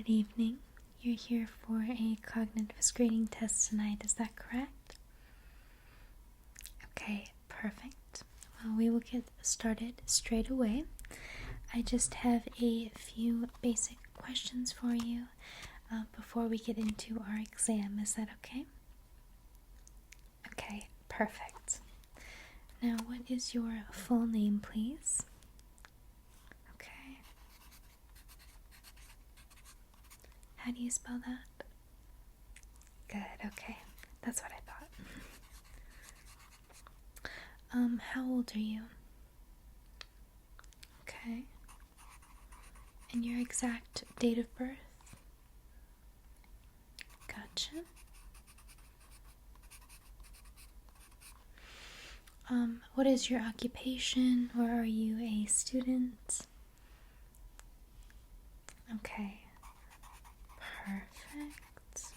Good evening. You're here for a cognitive screening test tonight, is that correct? Okay, perfect. Well, we will get started straight away. I just have a few basic questions for you before we get into our exam. Is that okay? Okay, perfect. Now, what is your full name, please? Okay. How do you spell that? Good, okay. That's what I thought. How old are you? Okay. And your exact date of birth? Gotcha. What is your occupation, or are you a student? Okay. Perfect.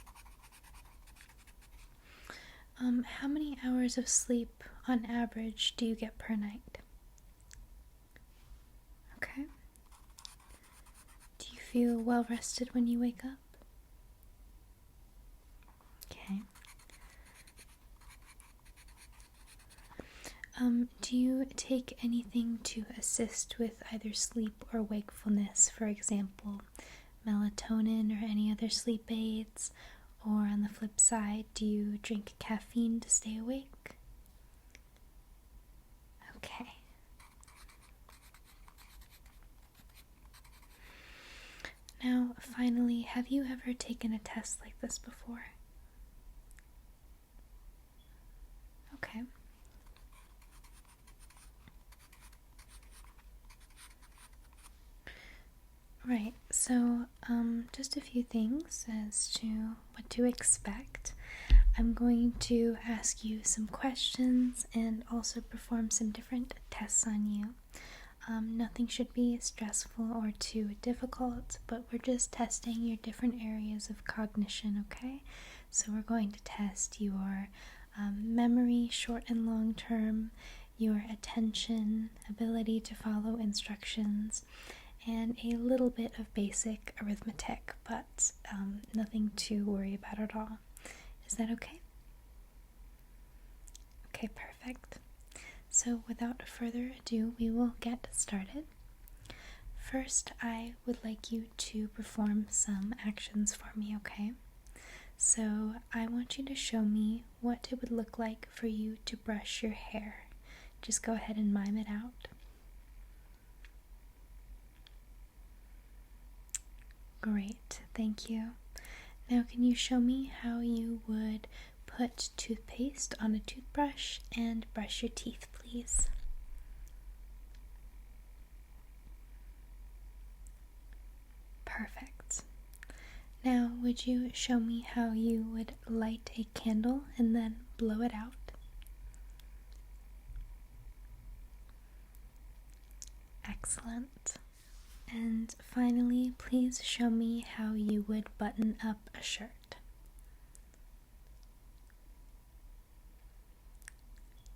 How many hours of sleep on average do you get per night? Okay. Do you feel well rested when you wake up? Okay. Do you take anything to assist with either sleep or wakefulness, for example, melatonin or any other sleep aids? Or on the flip side, do you drink caffeine to stay awake? Okay. Now, finally, have you ever taken a test like this before? Okay. Right, so just a few things as to what to expect. I'm going to ask you some questions and also perform some different tests on you. Nothing should be stressful or too difficult, but we're just testing your different areas of cognition, okay? So we're going to test your memory, short and long term, your attention, ability to follow instructions, and a little bit of basic arithmetic, but nothing to worry about at all. Is that okay? Okay, perfect. So without further ado, we will get started. First, I would like you to perform some actions for me, okay? So I want you to show me what it would look like for you to brush your hair. Just go ahead and mime it out. Great, thank you. Now can you show me how you would put toothpaste on a toothbrush and brush your teeth, please? Perfect. Now would you show me how you would light a candle and then blow it out? Excellent. And finally, please show me how you would button up a shirt.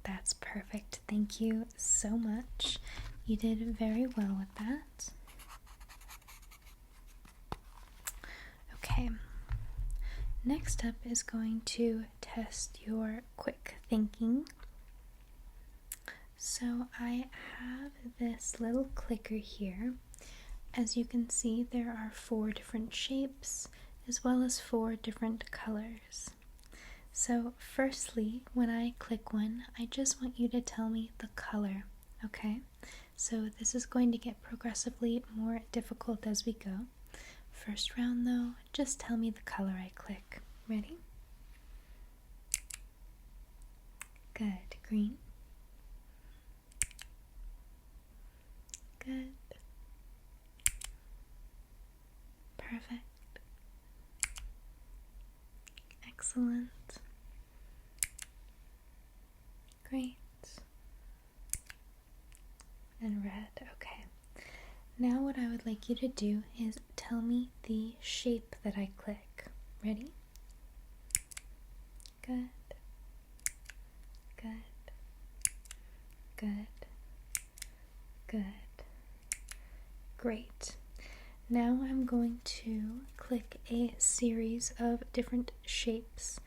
That's perfect. Thank you so much. You did very well with that. Okay. Next up is going to test your quick thinking. So I have this little clicker here. As you can see, there are 4 different shapes as well as 4 different colors. So firstly, when I click one, I just want you to tell me the color, okay? So this is going to get progressively more difficult as we go. First round though, just tell me the color I click. Ready? Good. Green. Good. Perfect. Excellent. Great. And red. Okay. Now what I would like you to do is tell me the shape that I click. Ready? Good. Good. Good. Good. Great. Now I'm going to click a series of different shapes,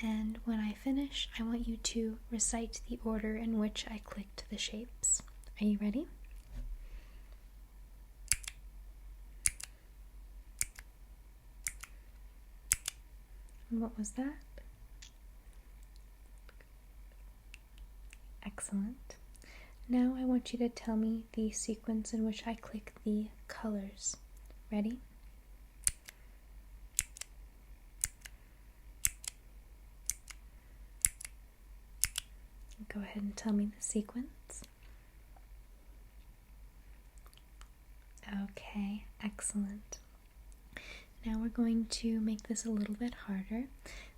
and when I finish, I want you to recite the order in which I clicked the shapes. Are you ready? And what was that? Excellent. Now I want you to tell me the sequence in which I click the colors. Ready? Go ahead and tell me the sequence. Okay, excellent. Now we're going to make this a little bit harder.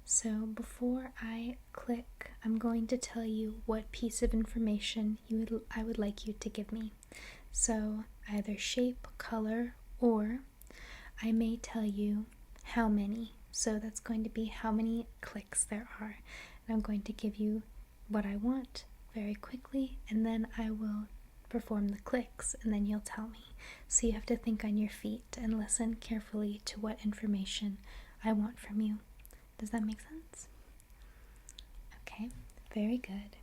So before I click, I'm going to tell you what piece of information I would like you to give me. So either shape, color, or I may tell you how many. So that's going to be how many clicks there are. And I'm going to give you what I want very quickly, and then I will perform the clicks, and then you'll tell me. So you have to think on your feet and listen carefully to what information I want from you. Does that make sense? Okay, very good.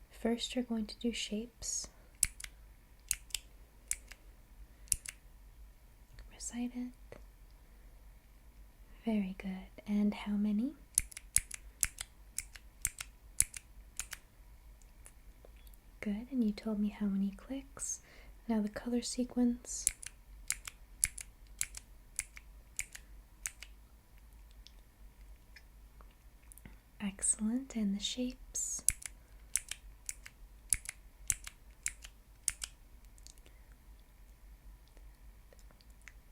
First, you're going to do shapes. Recite it. Very good. And how many? Good, and you told me how many clicks. Now the color sequence. Excellent, and the shapes.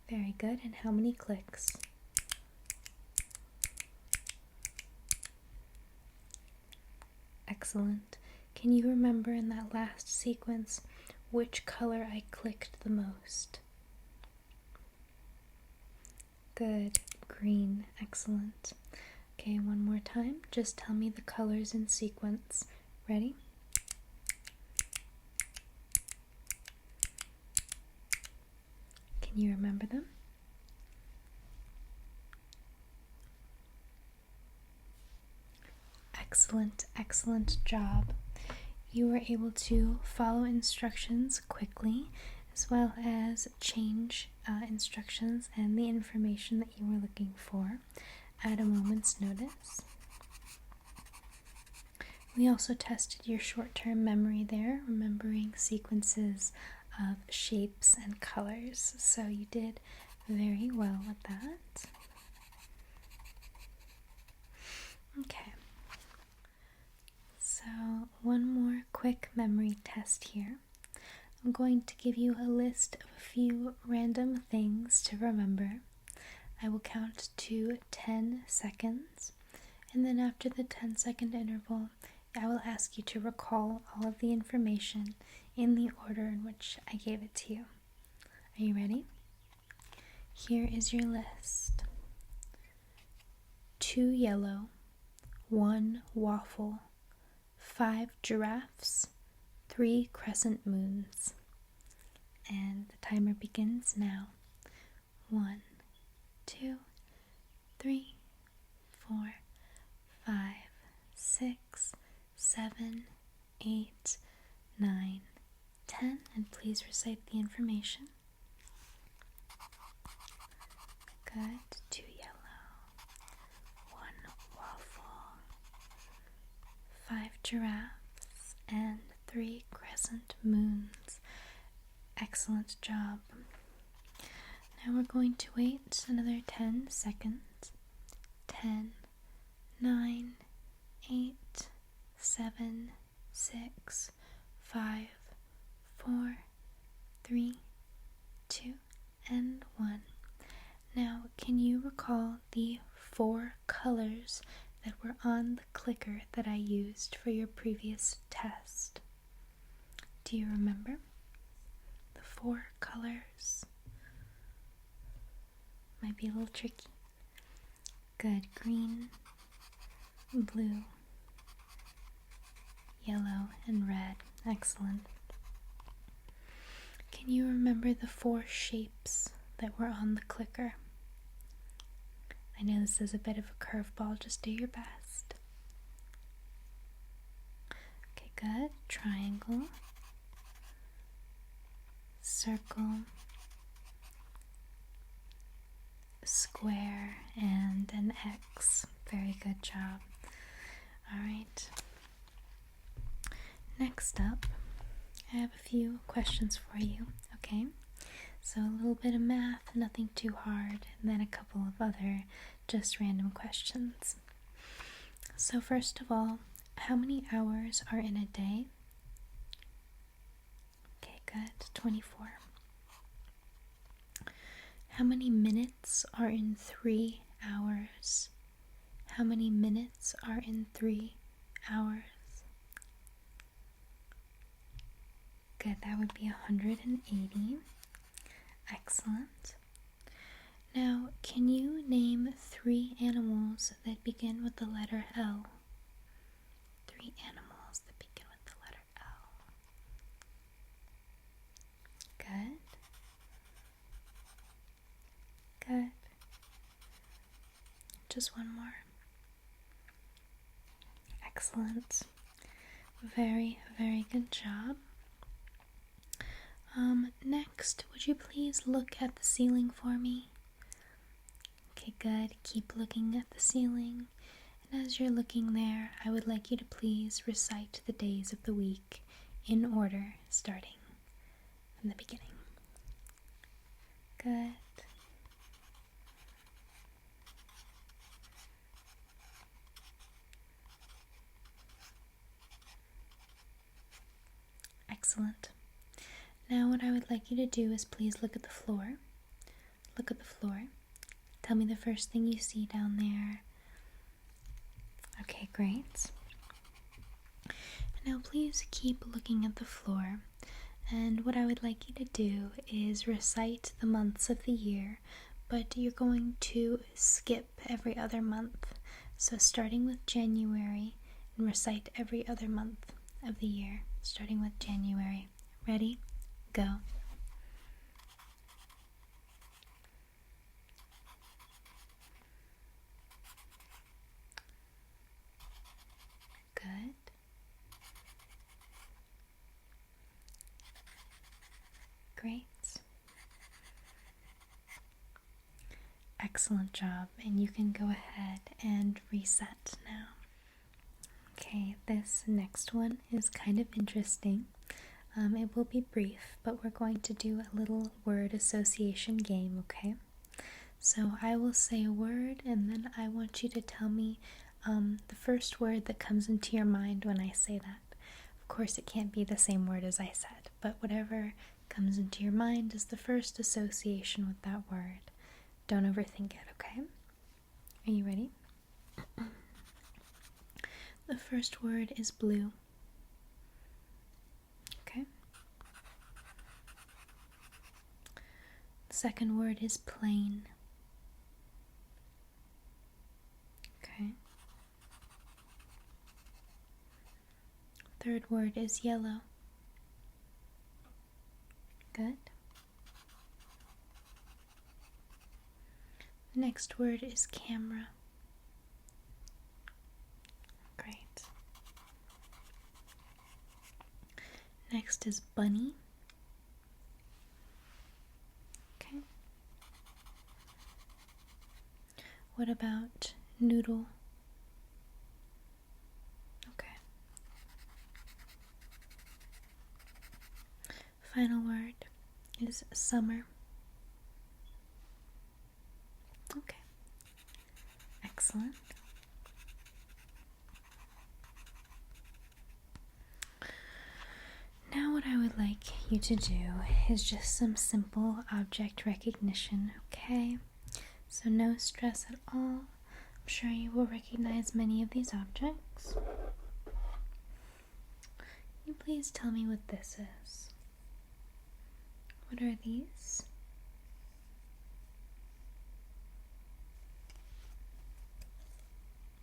Very good, and how many clicks? Excellent. Can you remember in that last sequence which color I clicked the most? Good, green, excellent. Okay, one more time. Just tell me the colors in sequence. Ready? Can you remember them? Excellent, excellent job. You were able to follow instructions quickly, as well as change instructions and the information that you were looking for at a moment's notice. We also tested your short-term memory there, remembering sequences of shapes and colors, so you did very well with that. Okay. So, one more quick memory test here. I'm going to give you a list of a few random things to remember. I will count to 10 seconds, and then after the 10-second interval, I will ask you to recall all of the information in the order in which I gave it to you. Are you ready? Here is your list. 2 yellow, 1 waffle, 5 giraffes, 3 crescent moons. And the timer begins now. 1, 2, 3, 4, 5, 6, 7, 8, 9, 10. And please recite the information. Good. 2 yellow, 1 waffle, 5 giraffes, and 3 crescent moons. Excellent job. Now we're going to wait another 10 seconds. 10, 9, 8, 7, 6, 5, 4, 3, 2, and 1. Now, can you recall the 4 colors that were on the clicker that I used for your previous test? Do you remember the 4 colors? Might be a little tricky. Good. Green, blue, yellow, and red. Excellent. Can you remember the 4 shapes that were on the clicker. I know this is a bit of a curveball, just do your best. Okay, good. Triangle, circle, square, and an X. Very good job. Alright. Next up, I have a few questions for you, okay? So a little bit of math, nothing too hard, and then a couple of other just random questions. So first of all, how many hours are in a day? Okay, good. 24. How many minutes are in 3 hours? How many minutes are in 3 hours? Good, that would be 180. Excellent. Now, can you name 3 animals that begin with the letter L? 3 animals that begin with the letter L. Good. Good. Just one more. Excellent. Very, very good job. Next, would you please look at the ceiling for me? Okay, good. Keep looking at the ceiling. And as you're looking there, I would like you to please recite the days of the week in order, starting from the beginning. Good. Excellent. Now what I would like you to do is please look at the floor. Look at the floor. Tell me the first thing you see down there. Okay, great. Now please keep looking at the floor. And what I would like you to do is recite the months of the year, but you're going to skip every other month. So starting with January, and recite every other month of the year, starting with January. Ready? Go. Good. Great. Excellent job, and you can go ahead and reset now. Okay, this next one is kind of interesting. It will be brief, but we're going to do a little word association game, okay? So I will say a word, and then I want you to tell me the first word that comes into your mind when I say that. Of course, it can't be the same word as I said, but whatever comes into your mind is the first association with that word. Don't overthink it, okay? Are you ready? The first word is blue. Okay. The second word is plain. Okay. Third word is yellow. Good. The next word is camera. Great. Next is bunny. Okay. What about noodle? Okay. Final word is summer. Okay. Excellent. Now what I would like you to do is just some simple object recognition, okay? So no stress at all. I'm sure you will recognize many of these objects. Can you please tell me what this is? What are these?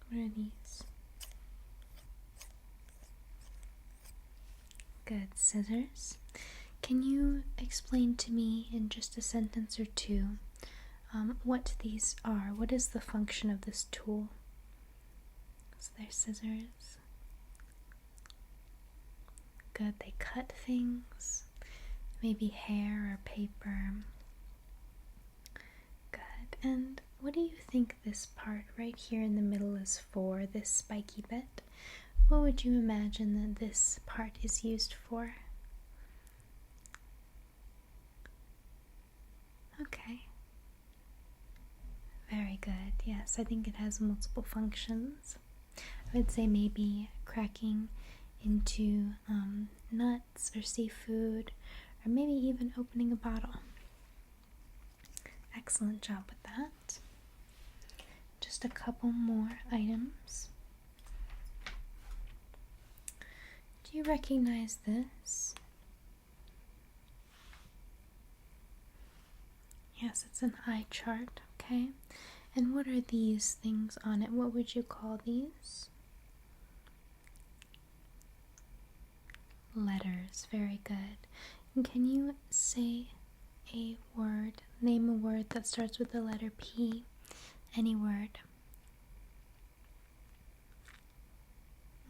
What are these? Good. Scissors. Can you explain to me in just a sentence or two what these are? What is the function of this tool? So they're scissors. Good, they cut things, maybe hair or paper. Good, and what do you think this part right here in the middle is for, this spiky bit? What would you imagine that this part is used for? Okay. Very good. Yes, I think it has multiple functions. I would say maybe cracking into nuts or seafood, or maybe even opening a bottle. Excellent job with that. Just a couple more items. Do you recognize this? Yes, it's an eye chart, okay? And what are these things on it? What would you call these? Letters, very good. And can you say a word, name a word that starts with the letter P? Any word.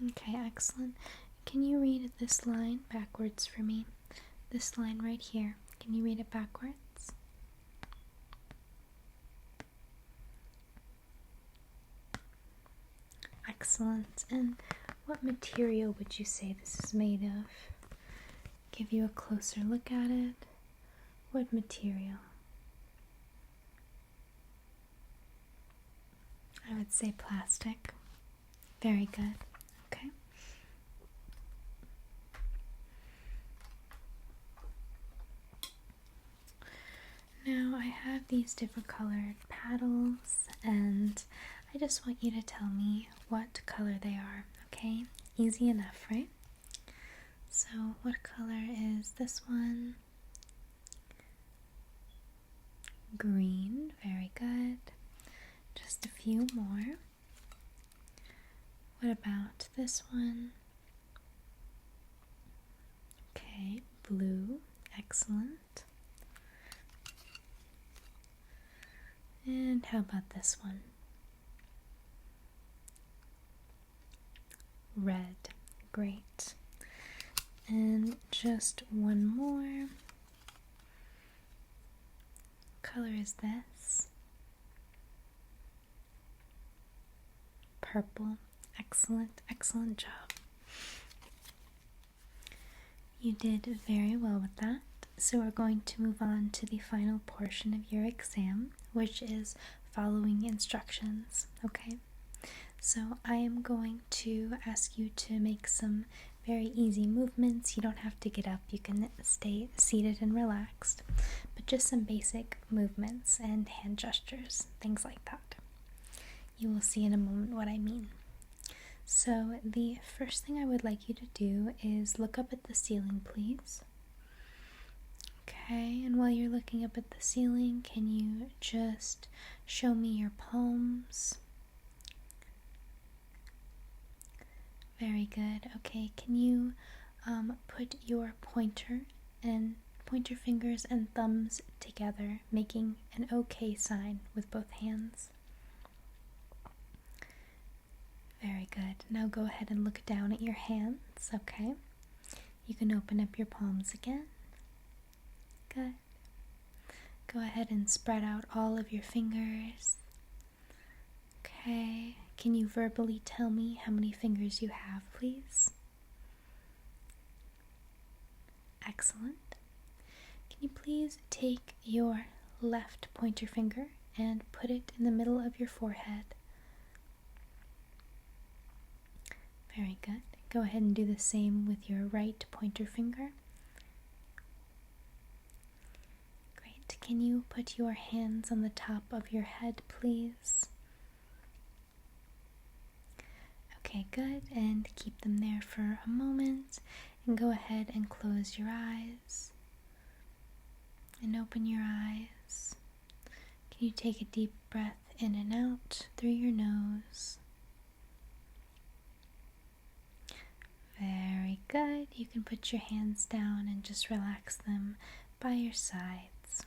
Okay, excellent. Can you read this line backwards for me? This line right here. Can you read it backwards? Excellent. And what material would you say this is made of? Give you a closer look at it. What material? I would say plastic. Very good. Okay. Now I have these different colored paddles, and I just want you to tell me what color they are, okay? Easy enough, right? So what color is this one? Green, very good. Just a few more. What about this one? Okay, blue, excellent. And how about this one? Red, great. And just one more. Color is this? Purple, excellent, excellent job. You did very well with that. So we're going to move on to the final portion of your exam, which is following instructions, okay? So I am going to ask you to make some very easy movements. You don't have to get up, you can stay seated and relaxed, but just some basic movements and hand gestures, things like that. You will see in a moment what I mean. So the first thing I would like you to do is look up at the ceiling, please. Okay, and while you're looking up at the ceiling, can you just show me your palms? Very good. Okay, can you put your pointer fingers and thumbs together, making an OK sign with both hands? Very good. Now go ahead and look down at your hands, okay? You can open up your palms again. Good. Go ahead and spread out all of your fingers. Okay. Can you verbally tell me how many fingers you have, please? Excellent. Can you please take your left pointer finger and put it in the middle of your forehead? Very good. Go ahead and do the same with your right pointer finger. Great. Can you put your hands on the top of your head, please? Okay, good. And keep them there for a moment. And go ahead and close your eyes. And open your eyes. Can you take a deep breath in and out through your nose? Very good. You can put your hands down and just relax them by your sides.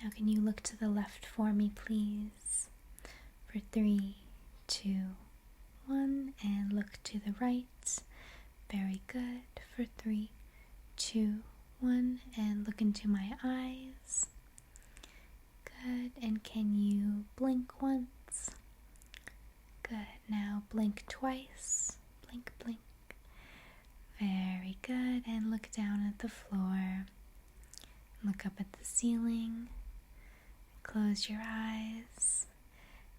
Now, can you look to the left for me, please? For 3, 2, 1, and look to the right. Very good. For 3, 2, 1, and look into my eyes. Good. And can you blink once? Good. Now blink twice. Blink, blink. Very good. And look down at the floor. Look up at the ceiling. Close your eyes.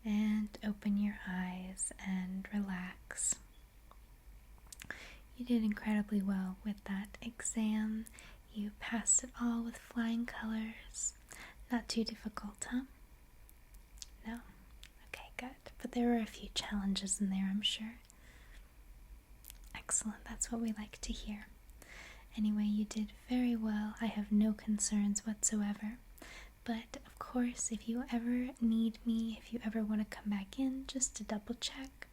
And open your eyes and relax. You did incredibly well with that exam. You passed it all with flying colors. Not too difficult, huh? No? Okay, good. But there were a few challenges in there, I'm sure. Excellent, that's what we like to hear. Anyway, you did very well. I have no concerns whatsoever. But, of course, if you ever need me, if you ever want to come back in just to double check,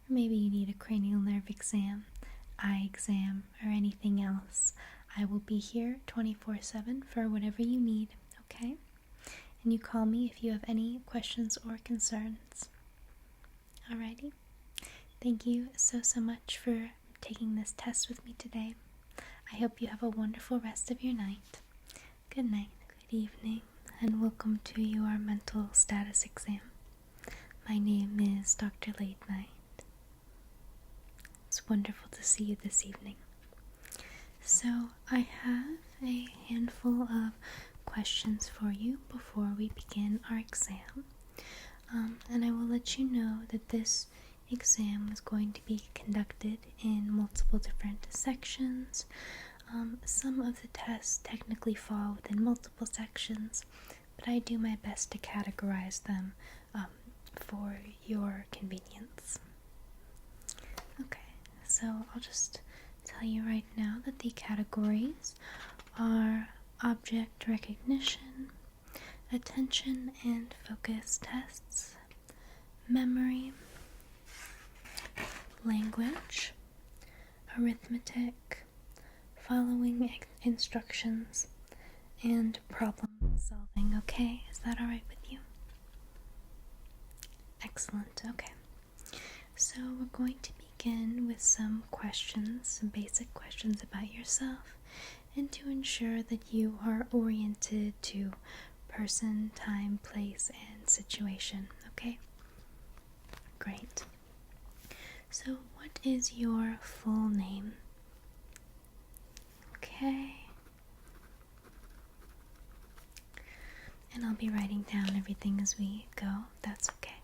or maybe you need a cranial nerve exam, eye exam, or anything else, I will be here 24/7 for whatever you need, okay? And you call me if you have any questions or concerns. Alrighty? Thank you so much for taking this test with me today. I hope you have a wonderful rest of your night. Good night, good evening, and welcome to your mental status exam. My name is Dr. Late Night. It's wonderful to see you this evening. So, I have a handful of questions for you before we begin our exam. And I will let you know that this exam is going to be conducted in multiple different sections. Some of the tests technically fall within multiple sections, but I do my best to categorize them for your convenience. Okay, so I'll just tell you right now that the categories are object recognition, attention and focus tests, memory, language, arithmetic, following instructions, and problem solving. Okay, is that alright with you? Excellent, okay. So we're going to begin with some questions, some basic questions about yourself, and to ensure that you are oriented to person, time, place, and situation, okay? Great. So what is your full name? Okay. And I'll be writing down everything as we go. That's okay.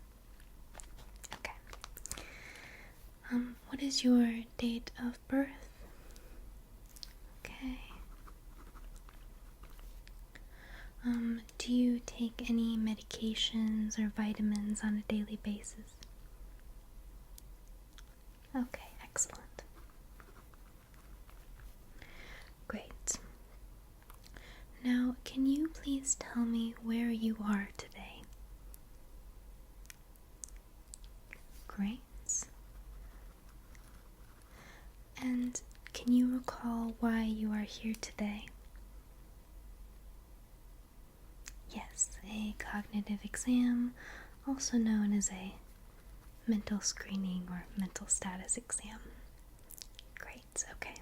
Okay. What is your date of birth? Okay. Do you take any medications or vitamins on a daily basis? Okay, excellent. Great. Now, can you please tell me where you are today? Great. And can you recall why you are here today? Yes, a cognitive exam, also known as a mental screening or mental status exam. Great, okay.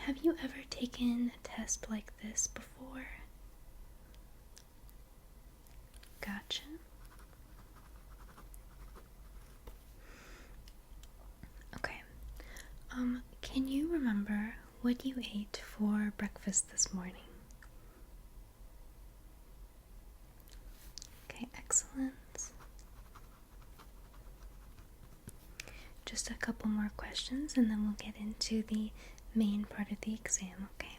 Have you ever taken a test like this before? Gotcha. Okay. Can you remember what you ate for breakfast this morning? Okay, excellent. Just a couple more questions and then we'll get into the main part of the exam, okay?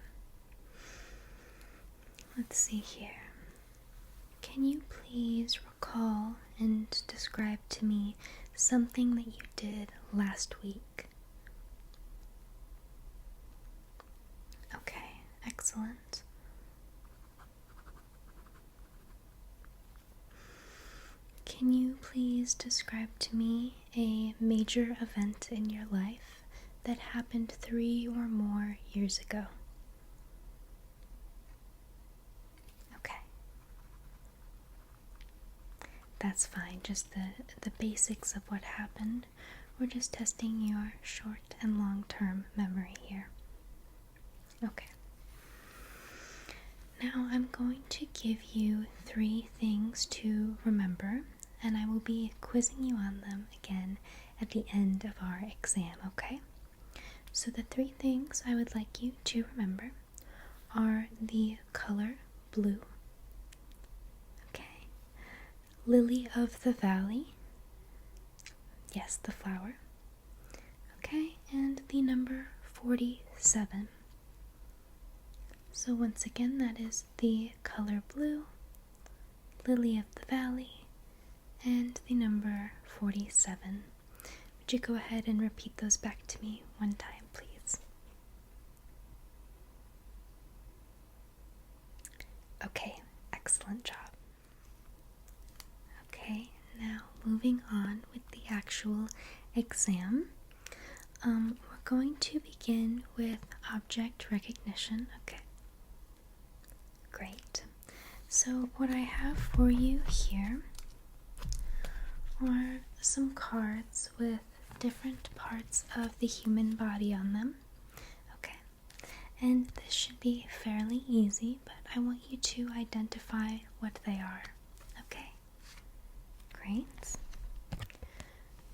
Let's see here. Can you please recall and describe to me something that you did last week? Okay, excellent. Can you please describe to me a major event in your life that happened 3 or more years ago. Okay. That's fine, just the basics of what happened. We're just testing your short and long-term memory here. Okay. Now I'm going to give you 3 things to remember, and I will be quizzing you on them again at the end of our exam, okay? So the 3 things I would like you to remember are the color blue, okay, lily of the valley, yes, the flower, okay, and the number 47. So once again, that is the color blue, lily of the valley, and the number 47. Would you go ahead and repeat those back to me one time, please? Okay, excellent job. Okay, now moving on with the actual exam. We're going to begin with object recognition, okay? Great. So what I have for you here are some cards with different parts of the human body on them. Okay. And this should be fairly easy, but I want you to identify what they are. Okay. Great.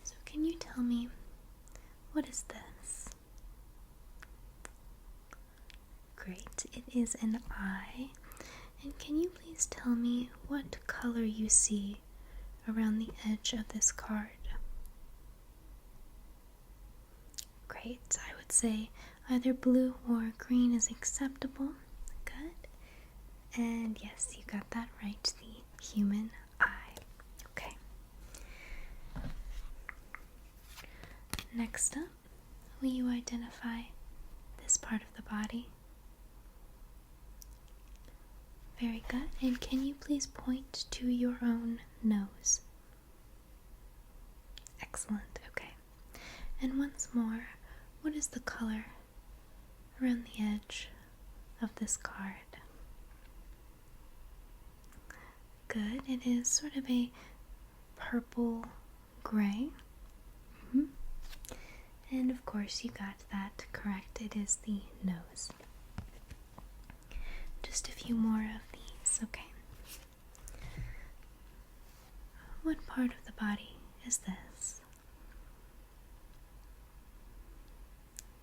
So can you tell me, what is this? Great. It is an eye. And can you please tell me what color you see around the edge of this card? Great. I would say either blue or green is acceptable. Good. And yes, you got that right, the human eye. Okay. Next up, will you identify this part of the body? Very good. And can you please point to your own nose? Excellent. Okay. And once more, what is the color around the edge of this card? Good. It is sort of a purple gray. And of course, you got that correct. It is the nose. Just a few more of these, okay? What part of the body is this?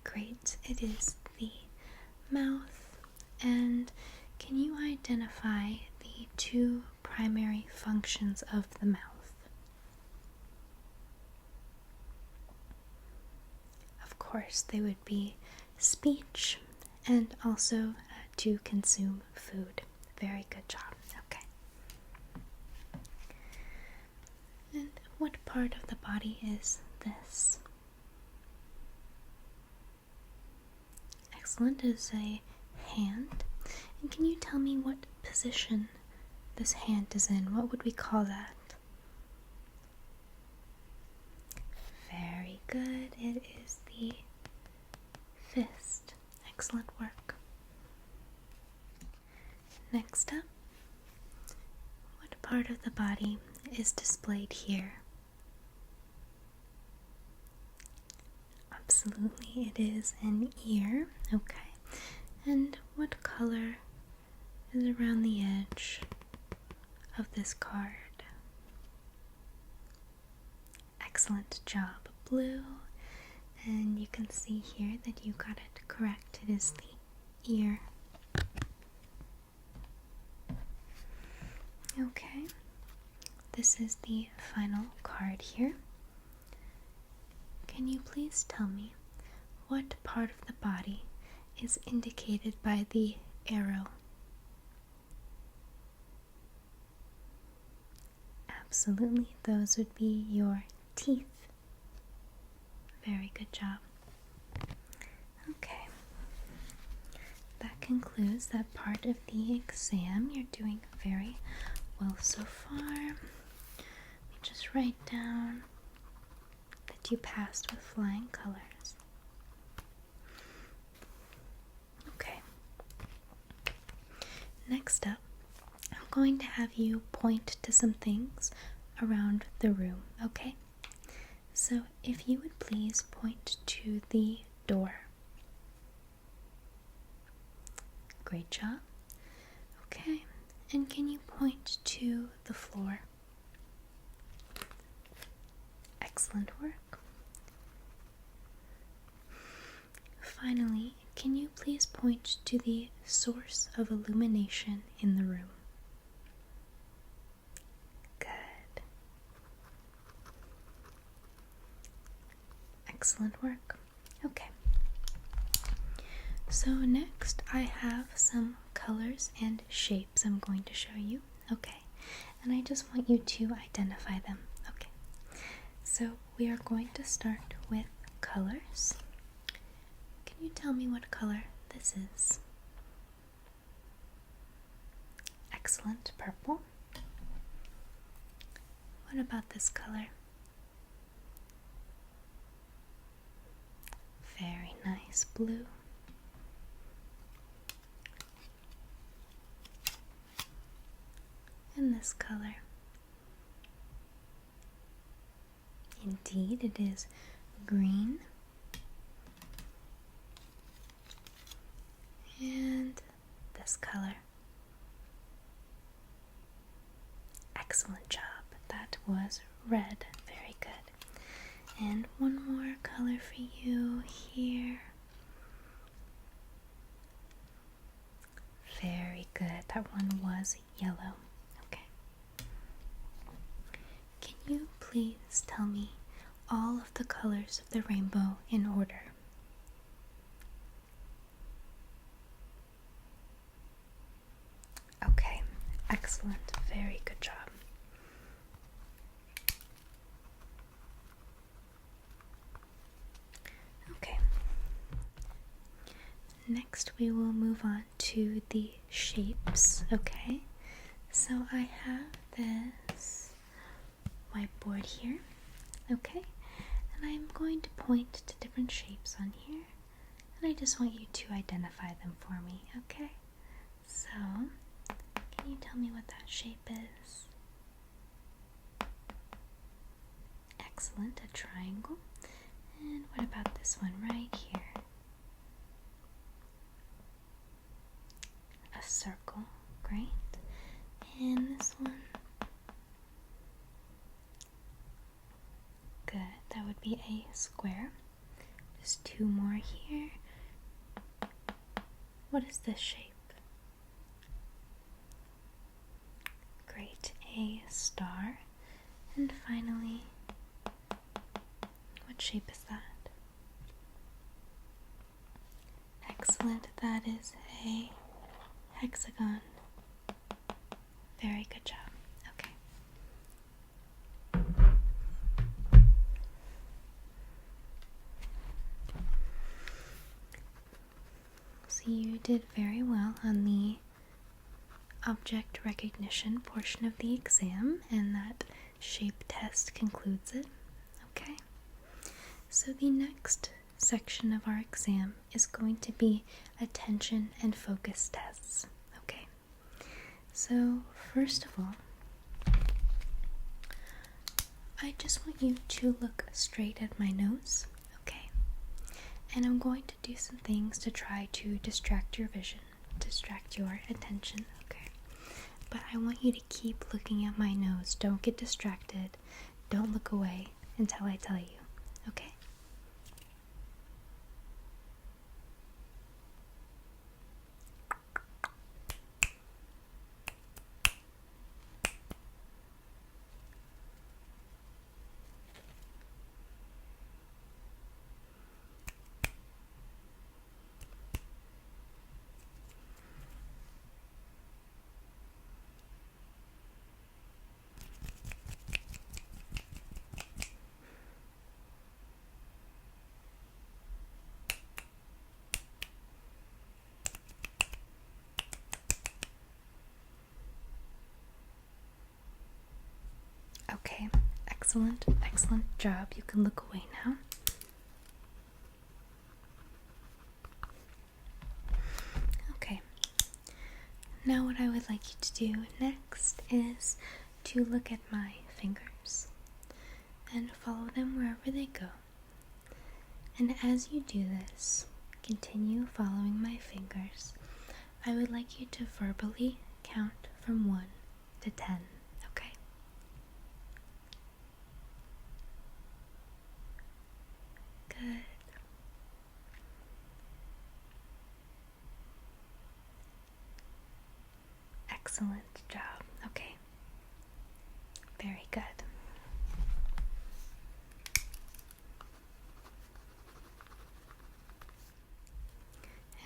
Great, it is the mouth. And can you identify the 2 primary functions of the mouth? Of course, they would be speech and also to consume food. Very good job. Okay. And what part of the body is this? Excellent. It is a hand. And can you tell me what position this hand is in? What would we call that? Very good. It is the fist. Excellent work. Next up, what part of the body is displayed here? Absolutely, it is an ear. Okay. And what color is around the edge of this card? Excellent job. Blue. And you can see here that you got it correct. It is the ear. Okay, this is the final card here. Can you please tell me what part of the body is indicated by the arrow? Absolutely, those would be your teeth. Very good job. Okay, that concludes that part of the exam. You're doing very well so far. Let me just write down marked you passed with flying colors. Okay. Next up, I'm going to have you point to some things around the room, okay? So if you would please point to the door. Great job. Okay, and can you point to the floor? Excellent work. Finally, can you please point to the source of illumination in the room? Good. Excellent work. Okay. So next I have some colors and shapes I'm going to show you. Okay. And I just want you to identify them. Okay. So we are going to start with colors. Can you tell me what color this is? Excellent. Purple. What about this color? Very nice. Blue. And this color. Indeed, it is green. And this color. Excellent job. That was red. Very good. And one more color for you here. Very good. That one was yellow. Okay. Can you please tell me all of the colors of the rainbow in order? Okay. Excellent. Very good job. Okay. Next we will move on to the shapes, okay? So I have this whiteboard here, okay? And I'm going to point to different shapes on here, and I just want you to identify them for me, okay? So, can you tell me what that shape is? Excellent, a triangle. And what about this one right here? A circle, great. And this one? Good, that would be a square. Just two more here. What is this shape? Great, a star. And finally, what shape is that? Excellent, that is a hexagon. Very good job. Okay. So you did very well on the object recognition portion of the exam, and that shape test concludes it. Okay. So the next section of our exam is going to be attention and focus tests. Okay. So first of all, I just want you to look straight at my nose, okay? And I'm going to do some things to try to distract your vision, distract your attention, okay? But I want you to keep looking at my nose. Don't get distracted. Don't look away until I tell you, okay? Okay, Excellent, excellent job. You can look away now. Okay. Now what I would like you to do next is to look at my fingers and follow them wherever they go. And as you do this, continue following my fingers. I would like you to verbally count from 1 to 10, okay? Good. Excellent job. Okay. Very good.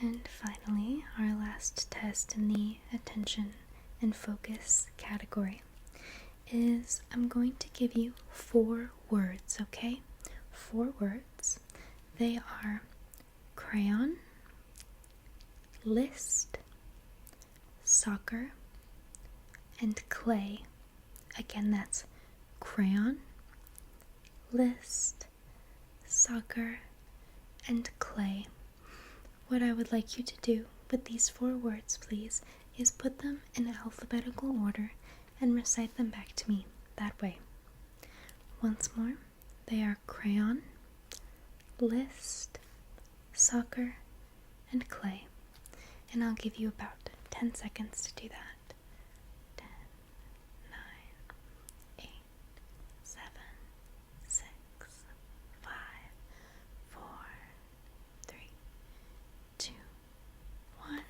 And finally, our last test in the attention and focus category is I'm going to give you 4 words, okay? 4 words. They are crayon, list, soccer, and clay. Again, that's crayon, list, soccer, and clay. What I would like you to do with these 4 words, please, is put them in alphabetical order and recite them back to me that way. Once more, they are crayon, list, soccer, and clay. And I'll give you about 10 seconds to do that. 10, 9, 8, 7, 6, 5, 4, 3, 2, 1,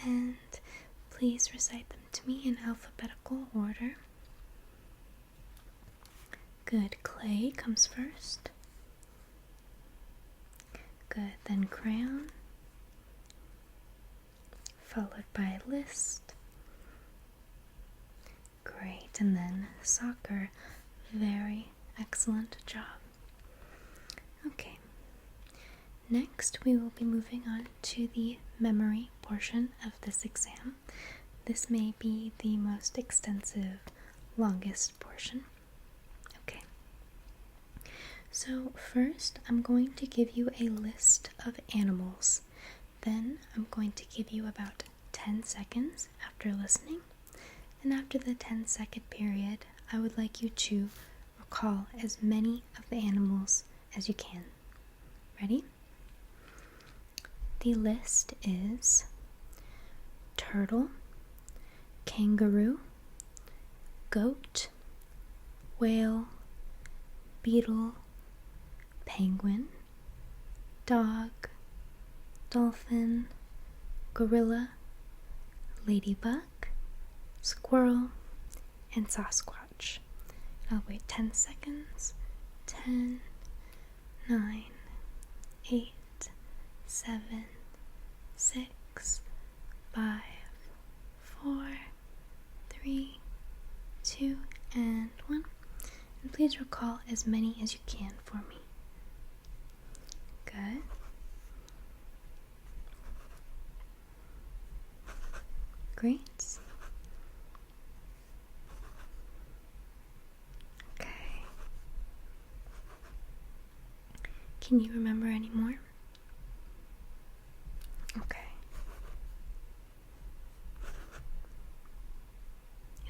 and please recite them to me in alphabetical order. Good. Clay comes first. Good. Then crayon, followed by list. Great. And then soccer. Very excellent job. Okay. Next, we will be moving on to the memory portion of this exam. This may be the most extensive, longest portion. Okay. So first, I'm going to give you a list of animals. Then I'm going to give you about 10 seconds after listening. And after the 10-second period, I would like you to recall as many of the animals as you can. Ready? The list is turtle, kangaroo, goat, whale, beetle, penguin, dog, dolphin, gorilla, ladybug, squirrel, and Sasquatch. I'll wait 10 seconds. 10, 9, 8, 7, 6, 5, 4, 3, 2, and 1. And please recall as many as you can for me. Good. Great. Okay. Can you remember any more? Okay.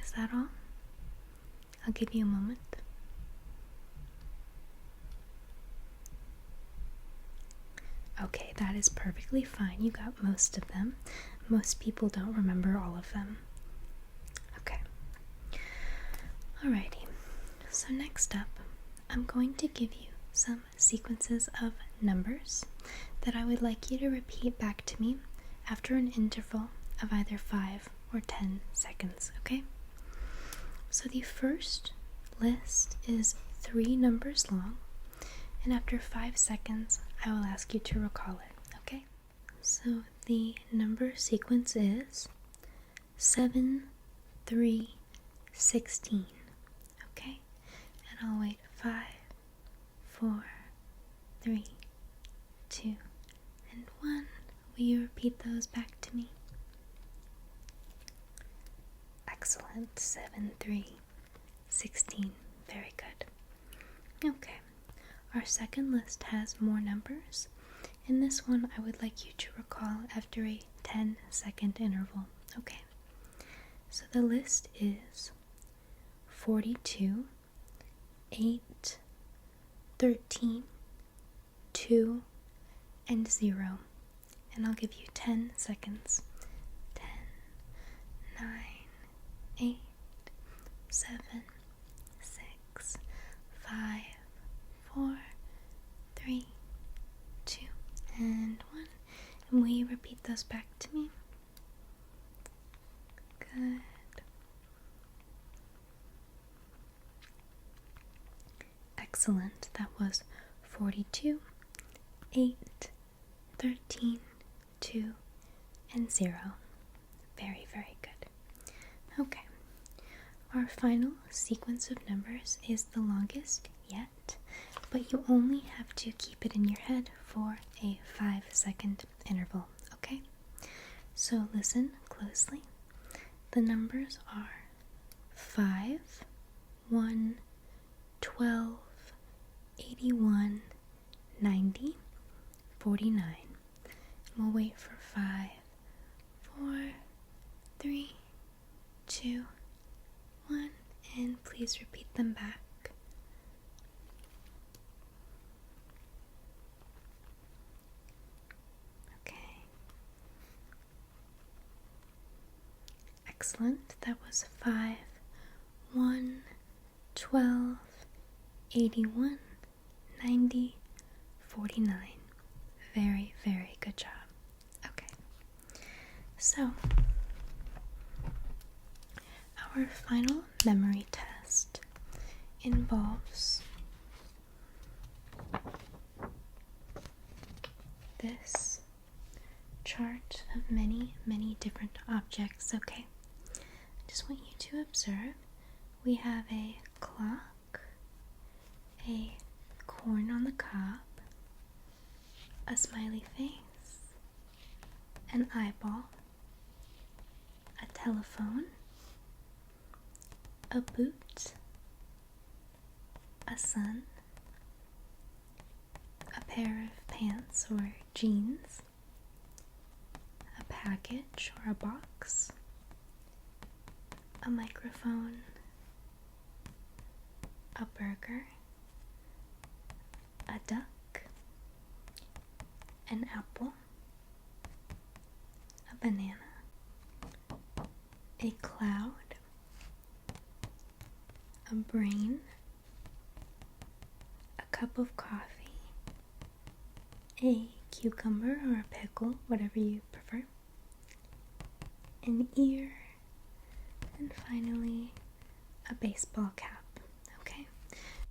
Is that all? I'll give you a moment. Okay, that is perfectly fine. You got most of them. Most people don't remember all of them. Okay. Alrighty. So next up, I'm going to give you some sequences of numbers that I would like you to repeat back to me after an interval of either 5 or 10 seconds, okay? So the first list is 3 numbers long, and after 5 seconds, I will ask you to recall it, okay? So the number sequence is 7, 3, 16, okay? And I'll wait 5, 4, 3, 2, and 1. Will you repeat those back to me? Excellent. 7, 3, 16. Very good. Okay, our second list has more numbers. In this one, I would like you to recall after a 10-second interval. Okay, so the list is 42, 8, 13, 2, and 0. And I'll give you 10 seconds. 10, 9, 8, 7, 6, 5, 4, 3, 2, and 1. And will you repeat those back to me? Good. Excellent. That was 42, 8, 13, 2, and 0. Very, very good. Okay. Our final sequence of numbers is the longest yet, but you only have to keep it in your head for a 5-second interval, okay? So listen closely. The numbers are 5, 1, 12, 81, 90, 49. We'll wait for 5, 4, 3, 2, 1, and please repeat them back. Okay. Excellent. That was 5, 1, 12, 81, 90, 49. Very, very good job. Okay. So, our final memory test involves this chart of many, many different objects, okay? I just want you to observe. We have a clock, a corn on the cob, a smiley face, an eyeball, a telephone, a boot, a sun, a pair of pants or jeans, a package or a box, a microphone, a burger, a duck, an apple, a banana, a cloud, a brain, a cup of coffee, a cucumber or a pickle, whatever you prefer, an ear, and finally a baseball cap. Okay,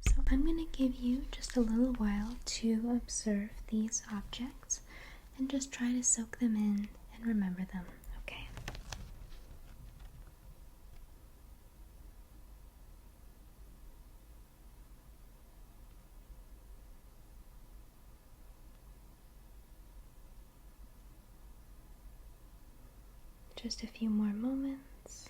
so I'm going to give you just a little while to observe these objects and just try to soak them in and remember them. Okay. Just a few more moments.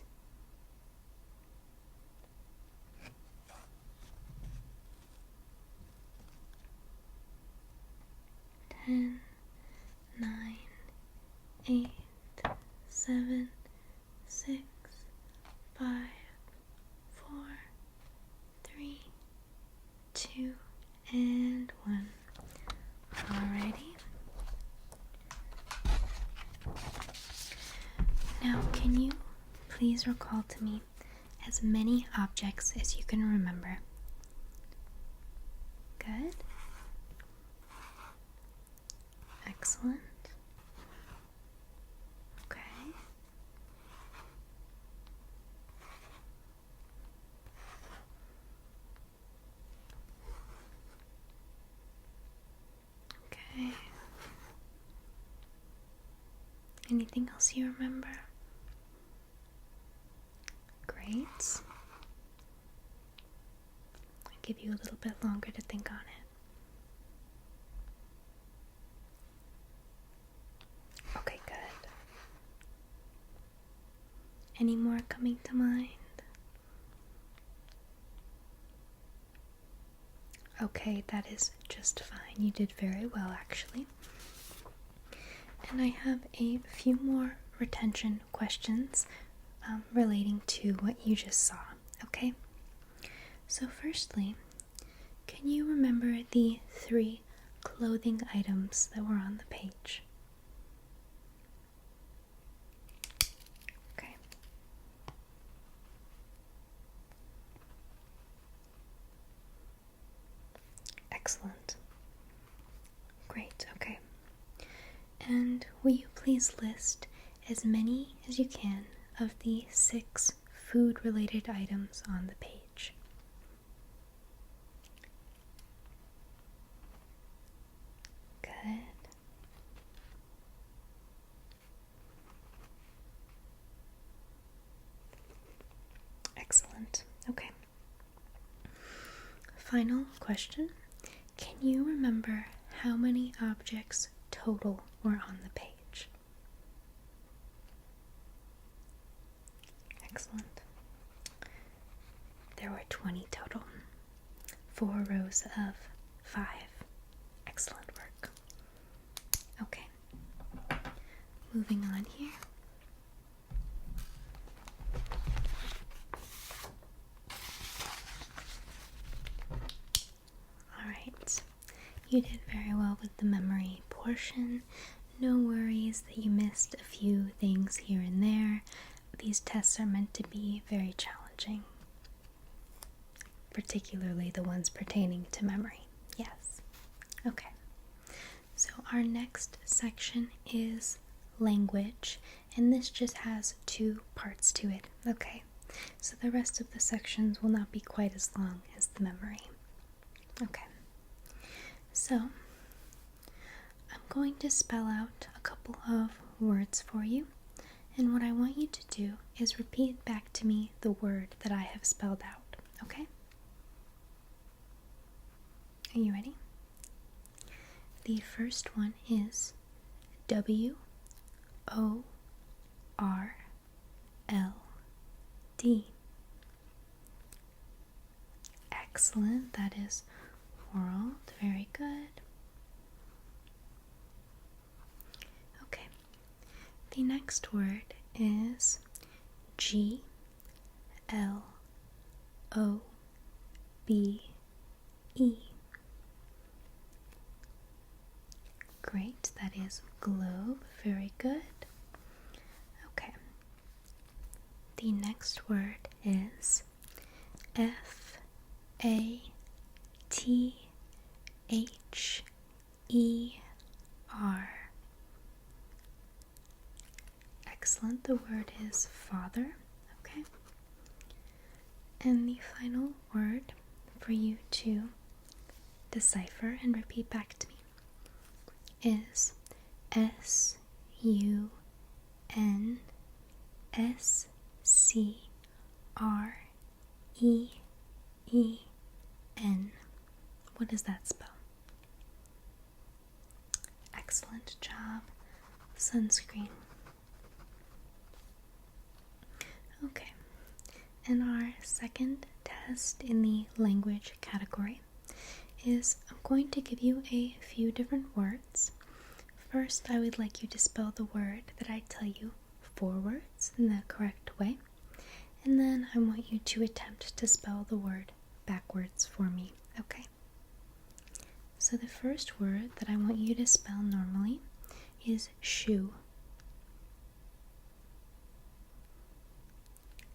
Ten, 9, 8, 7, 6, 5, 4, 3, 2, and 1. Alrighty. Now, can you please recall to me as many objects as you can remember? Good. Excellent. Okay. Okay. Anything else you remember? Great. I'll give you a little bit longer to think on it. Okay, good. Any more coming to mind? Okay, that is just fine. You did very well, actually. And I have a few more retention questions relating to what you just saw, okay? So firstly, can you remember the 3 clothing items that were on the page? Okay. Excellent. Great, okay. And will you please list as many as you can of the 6 food-related items on the page? Good. Excellent. Okay. Final question. Can you remember how many objects total were on the page? Excellent. There were 20 total. 4 rows of 5. Excellent work. Okay. Moving on here. Alright. You did very well with the memory portion. No worries that you missed a few things here and there. These tests are meant to be very challenging, particularly the ones pertaining to memory. Yes. Okay. So our next section is language, and this just has 2 parts to it. Okay. So the rest of the sections will not be quite as long as the memory. Okay. So I'm going to spell out a couple of words for you, and what I want you to do is repeat back to me the word that I have spelled out, okay? Are you ready? The first one is W-O-R-L-D. Excellent, that is world, very good. Okay, the next word is G-L-O-B-E. Great, that is globe, very good. Okay, the next word is F-A-T-H-E-R. Excellent, the word is father. Okay, and the final word for you to decipher and repeat back to me is S-U-N-S-C-R-E-E-N. What does that spell? Excellent job. Sunscreen. Okay, and our second test in the language category is I'm going to give you a few different words. First, I would like you to spell the word that I tell you forwards in the correct way, and then I want you to attempt to spell the word backwards for me, okay? So the first word that I want you to spell normally is shoe.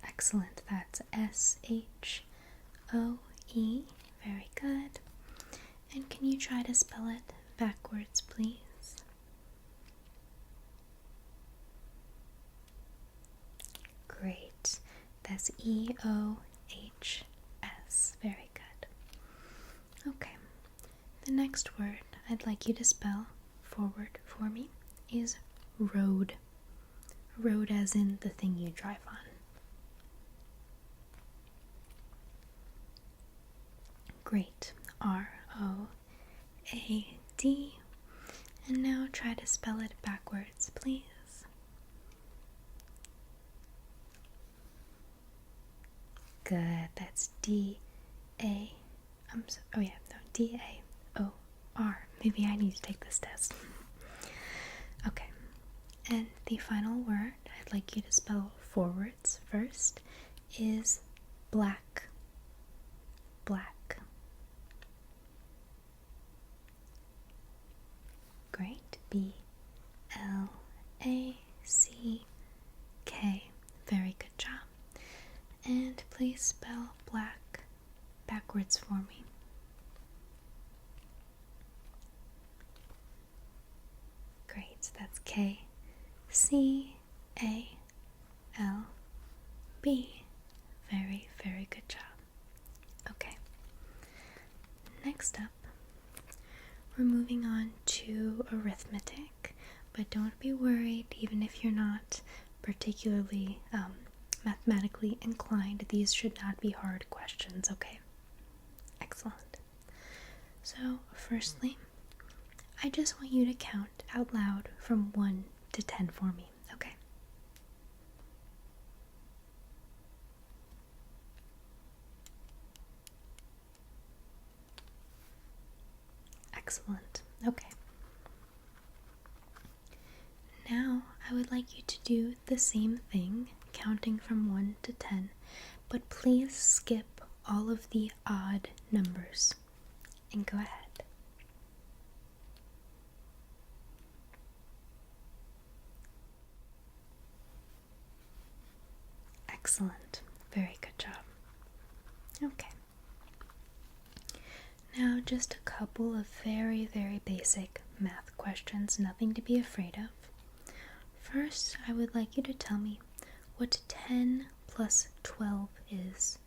Excellent, that's S-H-O-E, very good. And can you try to spell it backwards, please? Great. That's E-O-H-S. Very good. Okay. The next word I'd like you to spell forward for me is road. Road as in the thing you drive on. Great. R-O-A-D. And now try to spell it backwards, please. Good. That's D-A. D-A-O-R. Maybe I need to take this test. Okay, and the final word I'd like you to spell forwards first is black. Black. Great. B-L-A-C-K. Very good job. And please spell black backwards for me. Great. That's K-C-A-L-B. Very, very good job. Okay. Next up, we're moving on to arithmetic, but don't be worried, even if you're not particularly mathematically inclined. These should not be hard questions, okay? Excellent. So, firstly, I just want you to count out loud from 1 to 10 for me, okay? Excellent. Okay. Now, I would like you to do the same thing, counting from 1 to 10, but please skip all of the odd numbers and go ahead. Excellent. Very good job. Okay. Now, just a couple of very, very basic math questions, nothing to be afraid of. First, I would like you to tell me what 10 plus 12 is.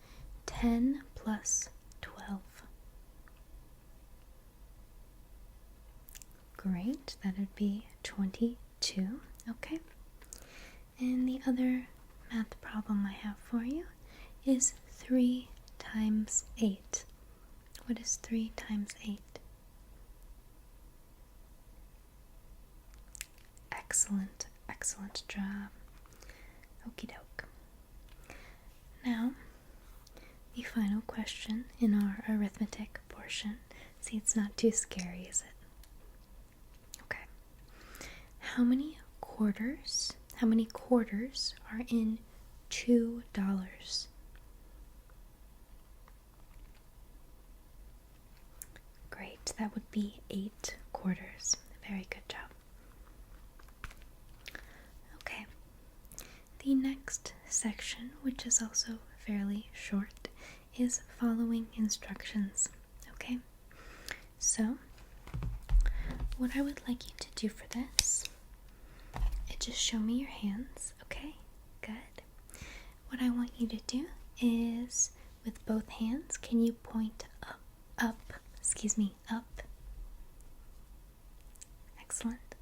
10 plus 12. Great, that would be 22. Okay. And the other math problem I have for you is 3 times 8. What is 3 times 8? Excellent, excellent job. Okie doke. Now, the final question in our arithmetic portion. See, it's not too scary, is it? Okay. How many quarters are in $2? Great, that would be 8 quarters. Very good job. Okay, the next section, which is also fairly short, is following instructions. Okay, so what I would like you to do for this is just show me your hands. Okay, good. What I want you to do is, with both hands, can you point up? Excellent.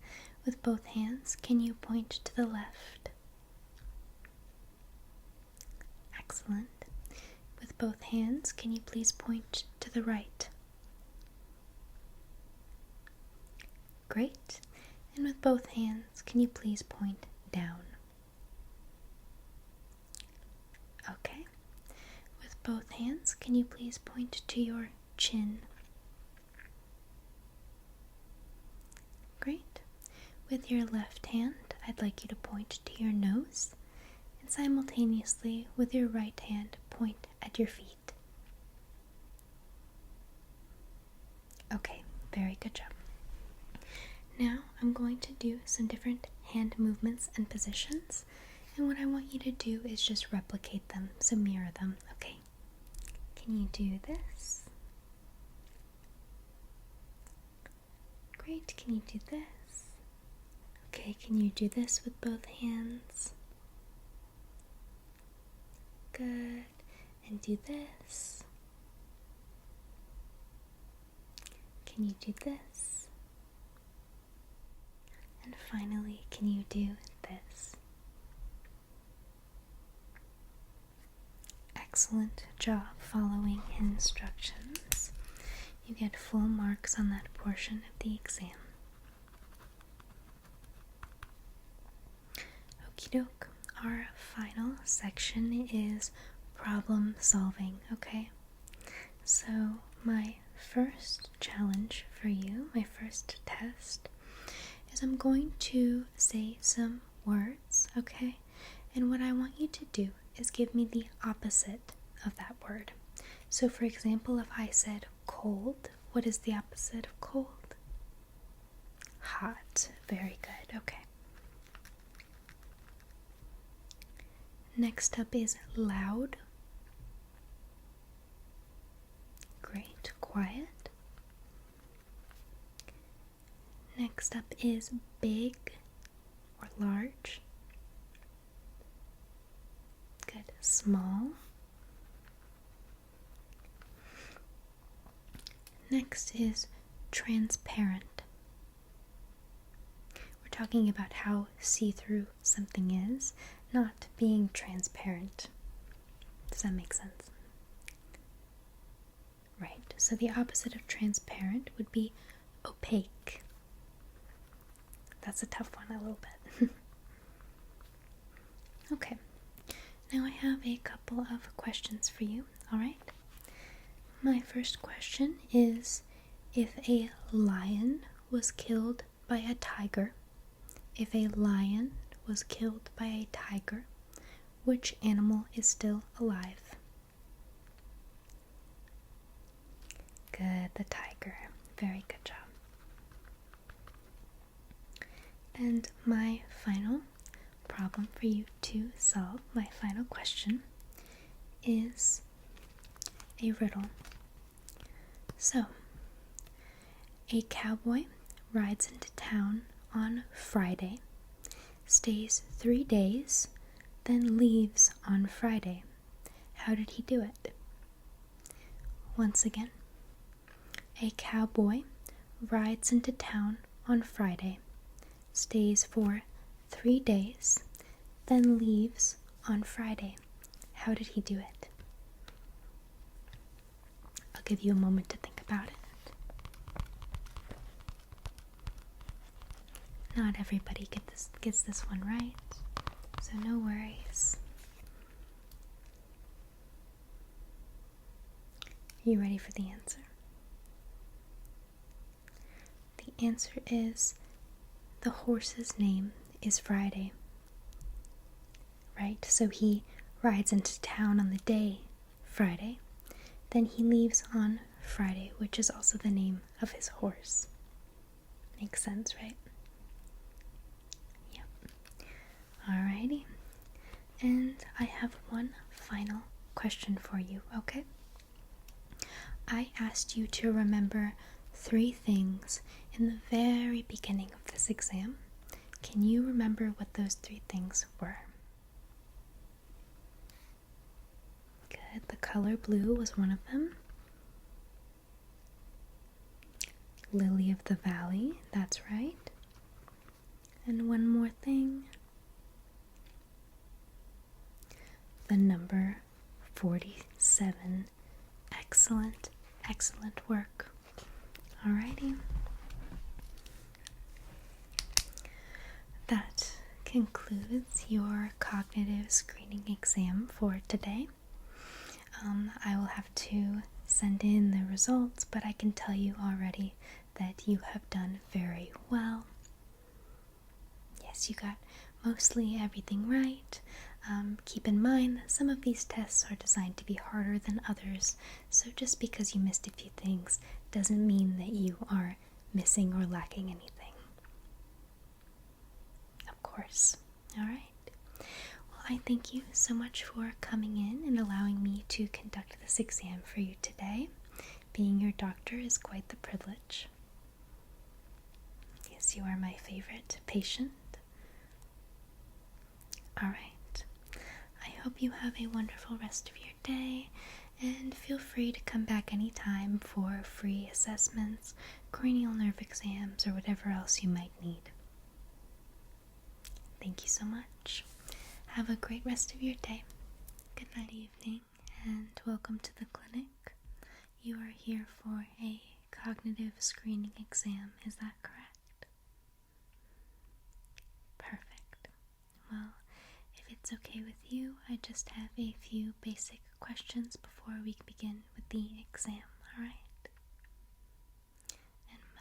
With both hands, can you point to the left? Excellent. With both hands, can you please point to the right? Great. And with both hands, can you please point down? Okay. With both hands, can you please point to your chin? Great. With your left hand, I'd like you to point to your nose, and simultaneously with your right hand, point at your feet. Okay, very good job. Now I'm going to do some different hand movements and positions, and what I want you to do is just replicate them, so mirror them, okay? Can you do this? Great, can you do this? Okay, can you do this with both hands? Good. And do this. Can you do this? And finally, can you do this? Excellent job following instructions. You get full marks on that portion of the exam. Okie doke. Our final section is problem solving, okay? So my first challenge for you, my first test, is I'm going to say some words, okay? And what I want you to do is give me the opposite of that word. So, for example, if I said cold, what is the opposite of cold? Hot. Very good. Okay. Next up is loud. Great. Quiet. Next up is big or large. Good. Small. Next is transparent. We're talking about how see-through something is, not being transparent. Does that make sense? Right, so the opposite of transparent would be opaque. That's a tough one, a little bit. Okay, now I have a couple of questions for you, alright? My first question is, if a lion was killed by a tiger, which animal is still alive? Good, the tiger. Very good job. And my final problem for you to solve, my final question, is a riddle. So, a cowboy rides into town on Friday, stays 3 days, then leaves on Friday. How did he do it? Once again, a cowboy rides into town on Friday, stays for 3 days, then leaves on Friday. How did he do it? I'll give you a moment to think about it. Not everybody gets this one right, so no worries. You ready for the answer? The answer is the horse's name is Friday. Right? So he rides into town on the day Friday. Then he leaves on Friday, which is also the name of his horse. Makes sense, right? Yep. Alrighty. And I have one final question for you, okay? I asked you to remember 3 things in the very beginning of this exam. Can you remember what those 3 things were? Good. The color blue was one of them. Lily of the Valley, that's right. And one more thing. The number 47. Excellent, excellent work. Alrighty. That concludes your cognitive screening exam for today. I will have to send in the results, but I can tell you already that you have done very well. Yes, you got mostly everything right. Keep in mind that some of these tests are designed to be harder than others, so just because you missed a few things doesn't mean that you are missing or lacking anything. Of course. Alright. Well, I thank you so much for coming in and allowing me to conduct this exam for you today. Being your doctor is quite the privilege. Yes, you are my favorite patient. Alright. I hope you have a wonderful rest of your day, and feel free to come back anytime for free assessments, cranial nerve exams, or whatever else you might need. Thank you so much. Have a great rest of your day. Good night, evening, and welcome to the clinic. You are here for a cognitive screening exam, is that correct? Perfect. Well, if it's okay with you, I just have a few basic questions before we begin with the exam, alright?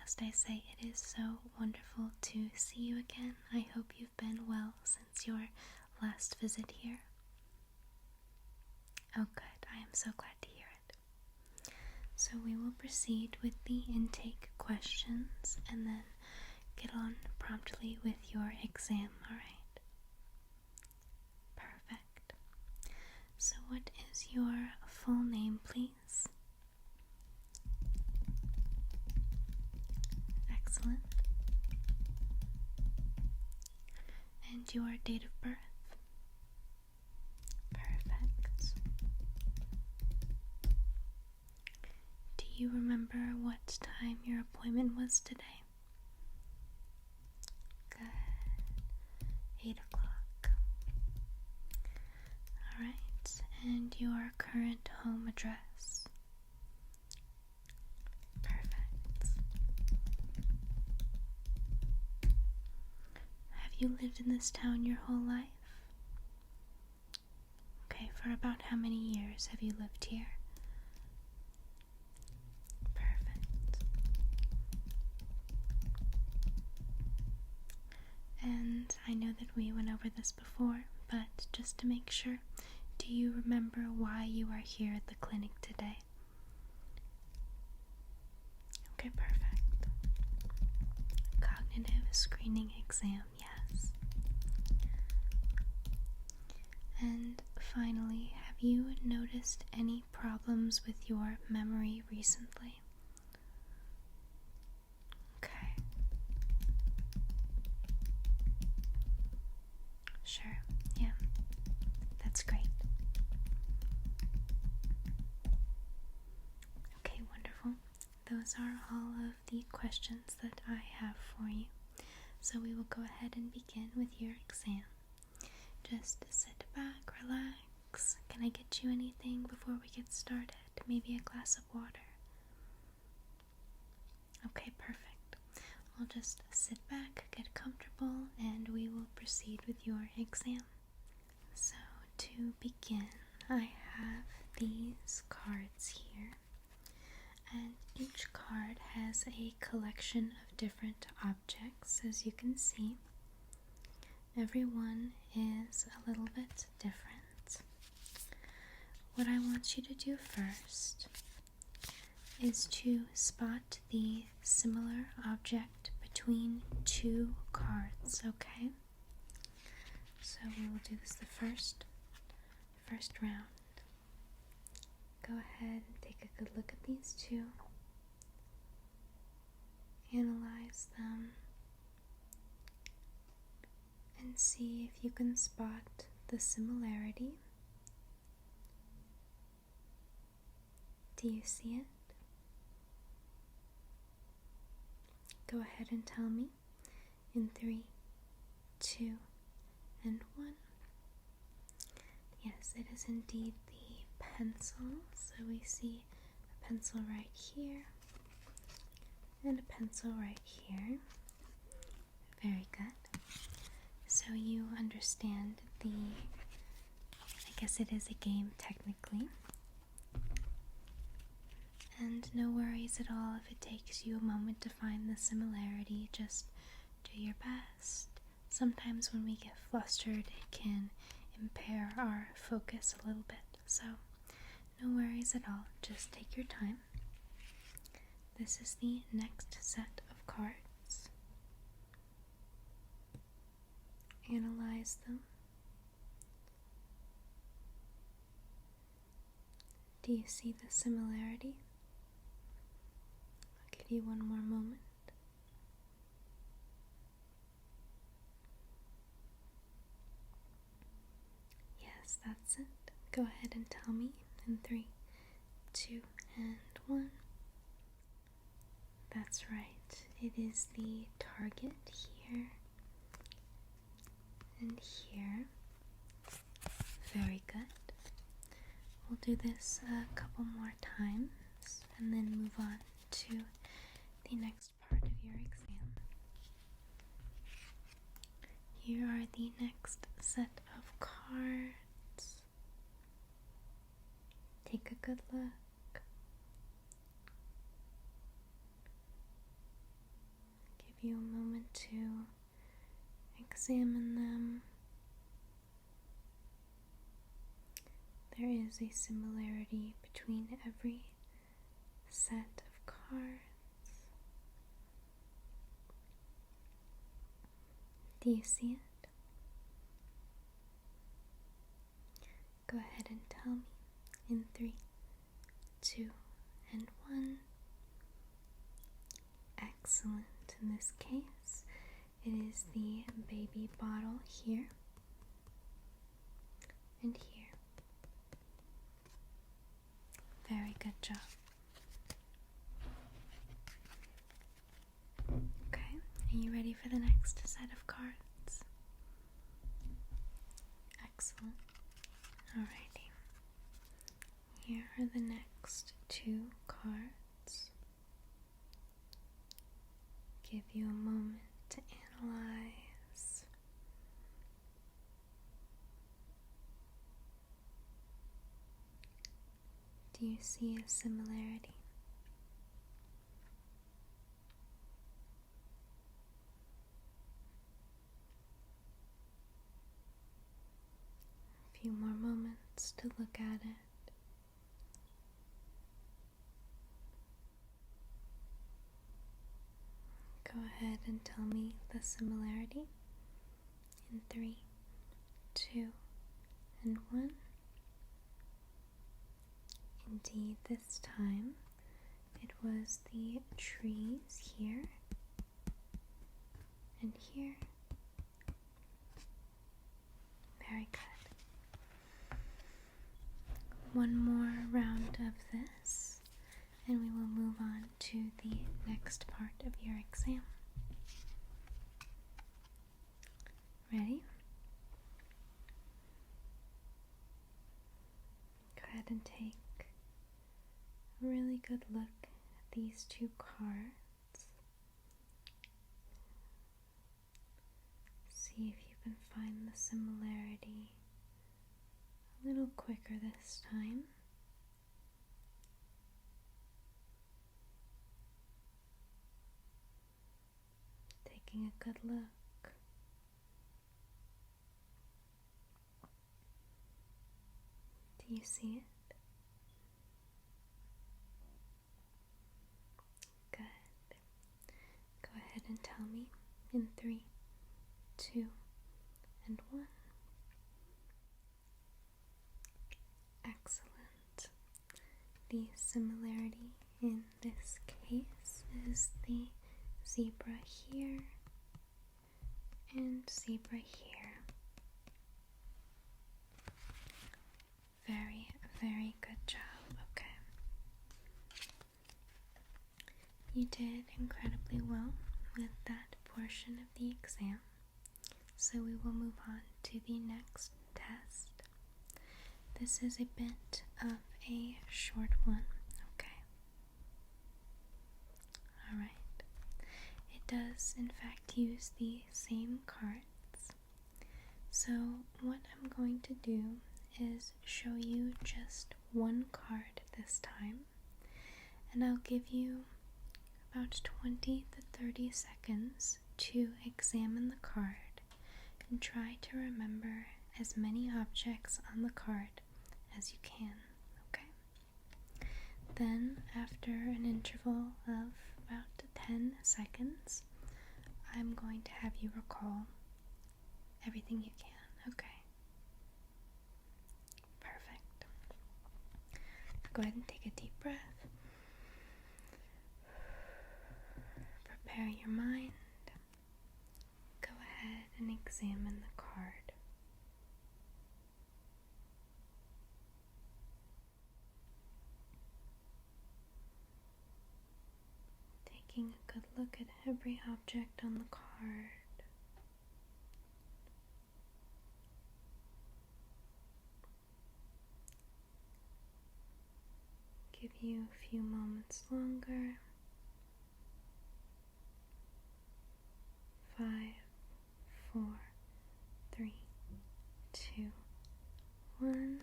must I say, it is so wonderful to see you again. I hope you've been well since your last visit here. Oh good, I am so glad to hear it. So we will proceed with the intake questions and then get on promptly with your exam, alright? Perfect. So what is your full name, please? Excellent. And your date of birth? Perfect. Do you remember what time your appointment was today? Good. 8 o'clock. Alright, and your current home address? Perfect. Have you lived in this town your whole life? Okay, for about how many years have you lived here? Perfect. And I know that we went over this before, but just to make sure, do you remember why you are here at the clinic today? Okay, perfect. Cognitive screening exam, yes. And finally, have you noticed any problems with your memory recently? Okay. Sure, yeah. That's great. Okay, wonderful. Those are all of the questions that I have for you. So we will go ahead and begin with your exam. Just sit back, relax. Can I get you anything before we get started? Maybe a glass of water? Okay, perfect. I'll just sit back, get comfortable, and we will proceed with your exam. So, to begin, I have these cards here, and each card has a collection of different objects, as you can see. Every one is a little bit different. What I want you to do first is to spot the similar object between two cards, okay? So we will do this the first round. Go ahead and take a good look at these two. Analyze them and see if you can spot the similarity. Do you see it? Go ahead and tell me in 3, 2, and 1. Yes, it is indeed the pencil. So we see a pencil right here and a pencil right here. Very good. So you understand I guess it is a game technically. And no worries at all if it takes you a moment to find the similarity. Just do your best. Sometimes when we get flustered, it can impair our focus a little bit. So no worries at all. Just take your time. This is the next set of cards. Analyze them. Do you see the similarity? I'll give you one more moment. Yes, that's it. Go ahead and tell me in 3, 2, and 1. That's right. It is the target here and here. Very good. We'll do this a couple more times and then move on to the next part of your exam. Here are the next set of cards. Take a good look. you a moment to examine them. There is a similarity between every set of cards. Do you see it? Go ahead and tell me in 3, 2, and 1. Excellent. In this case, it is the baby bottle here and here. Very good job. Okay, are you ready for the next set of cards? Excellent. Alrighty. Here are the next 2 cards. Give you a moment to analyze. Do you see a similarity? A few more moments to look at it. Go ahead and tell me the similarity in 3, 2, and 1. Indeed, this time it was the trees here and here. Very good. One more round of this, and we will move on to the next part of your exam. Ready? Go ahead and take a really good look at these 2 cards. See if you can find the similarity a little quicker this time. Taking a good look. Do you see it? Good. Go ahead and tell me in 3, 2, and 1. Excellent. The similarity in this case is the zebra here and zebra here. Very, very good job. Okay. You did incredibly well with that portion of the exam, so we will move on to the next test. This is a bit of a short one, okay? Alright. It does, in fact, use the same cards. So, what I'm going to do is show you just one card this time, and I'll give you about 20 to 30 seconds to examine the card and try to remember as many objects on the card as you can, okay? Then, after an interval of about 10 seconds, I'm going to have you recall everything you can, okay? Perfect. Go ahead and take a deep breath. Prepare your mind. Go ahead and examine the card. Taking a good look at every object on the card. Give you a few moments longer. 5, 4, 3, 2, 1.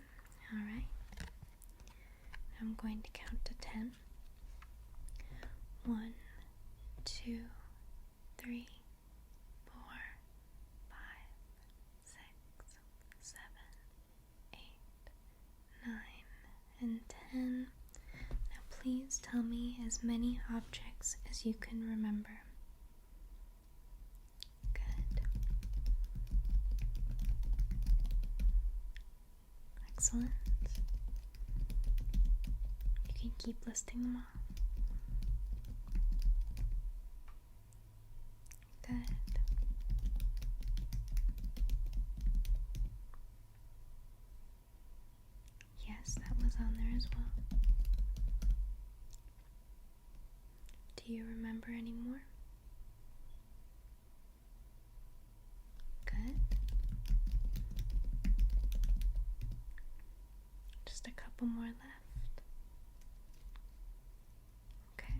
Alright. I'm going to count to 10. 1, 2, 3, 4, 5, 6, 7, 8, 9, and 10. Now please tell me as many objects as you can remember. Good. Excellent. You can keep listing them off. Good. Yes, that was on there as well. Do you remember any more? Good. Just a couple more left. Okay.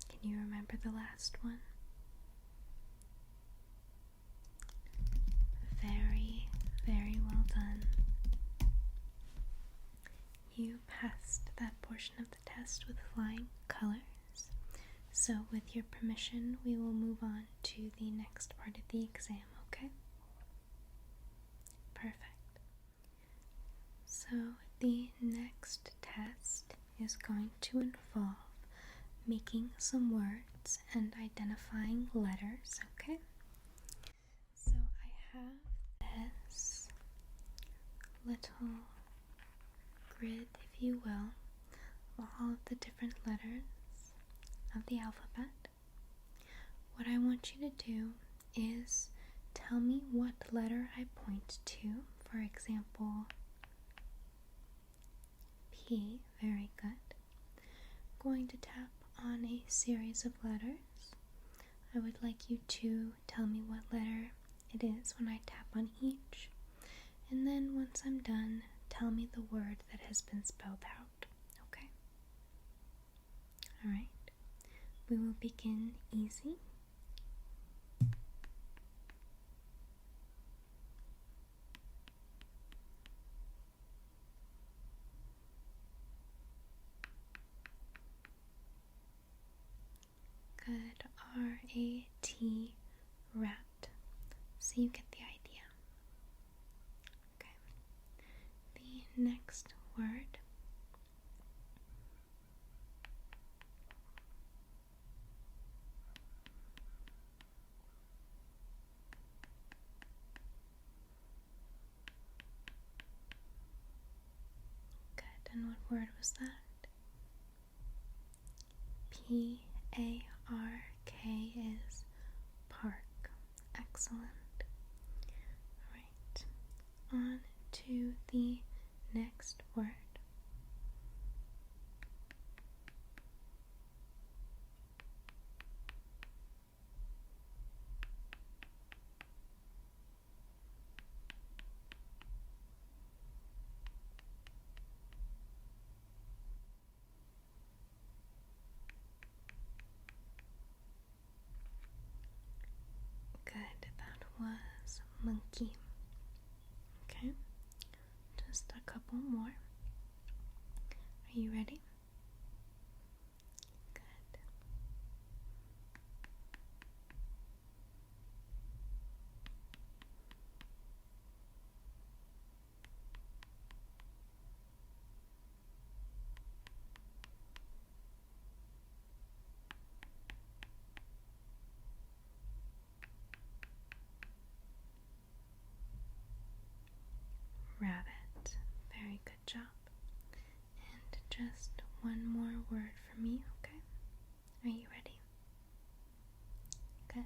Can you remember the last one? Very, very well done. You passed that portion of the test with flying colors. So with your permission, we will move on to the next part of the exam, okay? Perfect. So the next test is going to involve making some words and identifying letters, okay? So I have this little grid, if you will, of all of the different letters of the alphabet. What I want you to do is tell me what letter I point to. For example, P. Very good. I'm going to tap on a series of letters. I would like you to tell me what letter it is when I tap on each. And then once I'm done, tell me the word that has been spelled out. Okay? Alright. We will begin easy. Good. R-A-T, rat. So you get the idea. Okay. The next word. Good. And what word was that? P-A-R-K is park. Excellent. Alright. On to the next word. Good, that was monkey. Okay, just a couple more. Are you ready? Good. Rabbit. Very good job. And just one more word for me, okay? Are you ready? Good.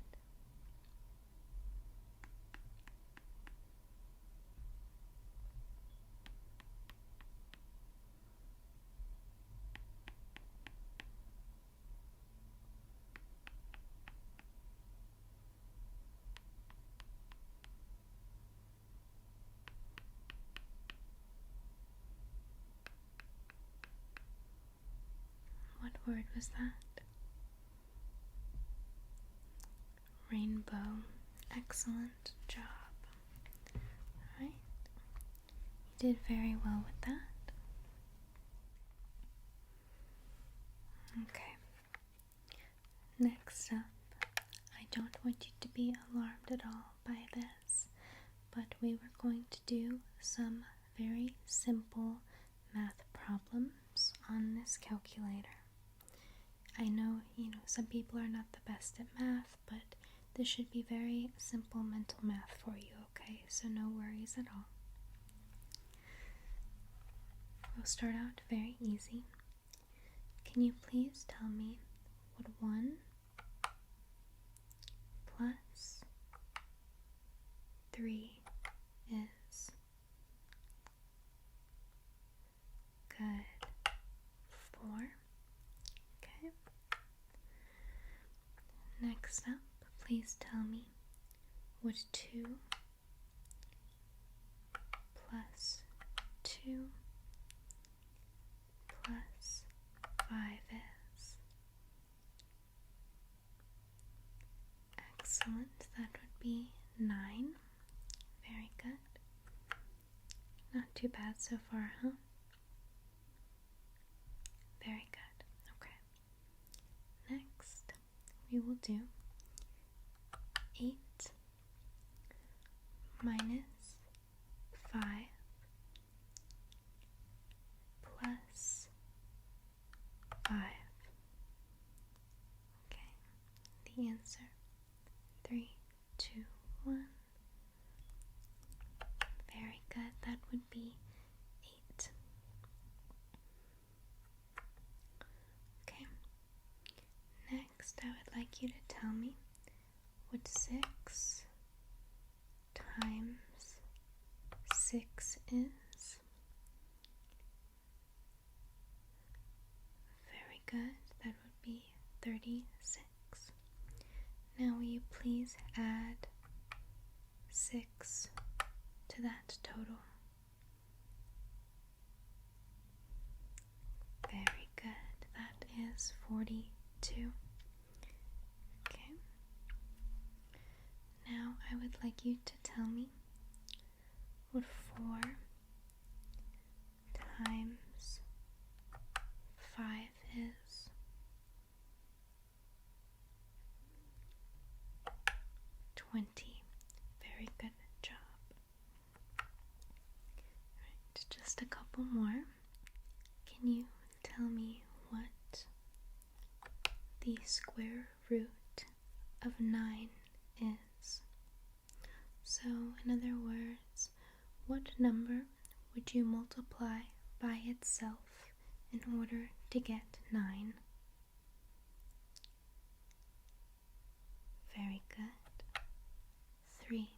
What word was that? Rainbow. Excellent job. Alright. You did very well with that. Next up, I don't want you to be alarmed at all by this, but we were going to do some very simple math problems on this calculator. I know, some people are not the best at math, but this should be very simple mental math for you, okay? So no worries at all. We'll start out very easy. Can you please tell me what 1 plus 3 is? Good. 4. Okay. Next up, please tell me what 2 plus 2 plus 5 is. Excellent. That would be 9. Very good. Not too bad so far, huh? Very good. Okay. Next, we will do 8 minus 5 plus 5. Okay. The answer, 3, 2, 1. Very good. That would be 8. Okay. Next, I would like you to tell me what 6 times 6 is. Very good. That would be 36. Now will you please add 6 to that total? Very good. That is 42. Okay. Now I would like you to tell me what 4 times 5 is. 20. Very good job. Alright, just a couple more. Can you tell me what the square root of 9 is? So, in other words, what number would you multiply by itself in order to get 9? Very good. 3.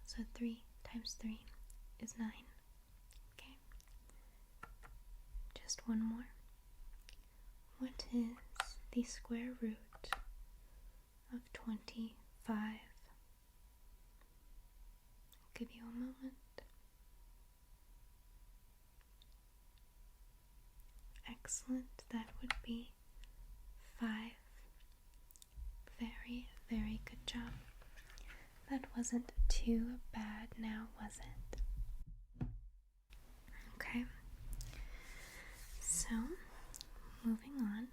So 3 times 3 is 9. Okay. Just one more. What is the square root of 25? I'll give you a moment. Excellent. That would be 5. Very, very good job. That wasn't too bad now, was it? Okay. So, moving on,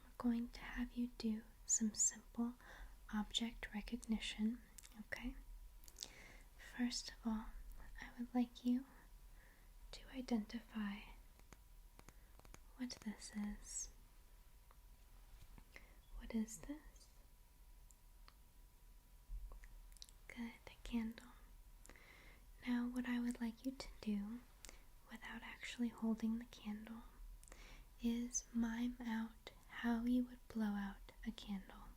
we're going to have you do some simple object recognition, okay? First of all, I would like you to identify what this is. What is this? Good, a candle. Now what I would like you to do, without actually holding the candle, is mime out how you would blow out a candle.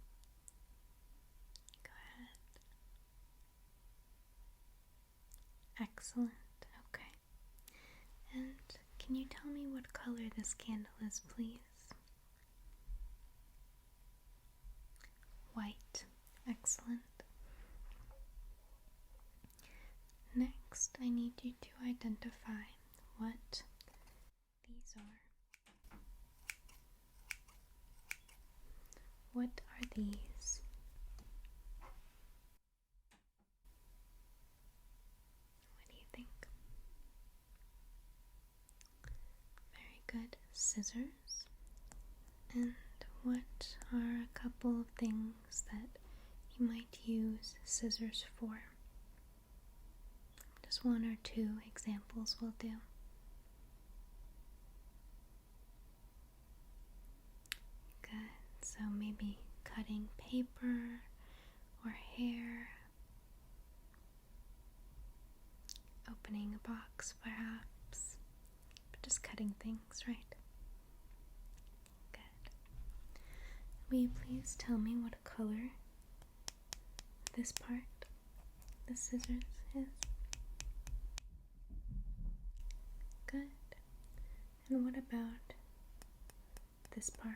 Go ahead. Excellent, okay. And can you tell me what color this candle is, please? White. Excellent. Next, I need you to identify what these are. What are these? What do you think? Very good. Scissors. And what are a couple of things that you might use scissors for? Just one or two examples will do. Good. So maybe cutting paper or hair, opening a box perhaps, but just cutting things, right? Good. Will you please tell me what color this part, the scissors, is? Good. And what about this part?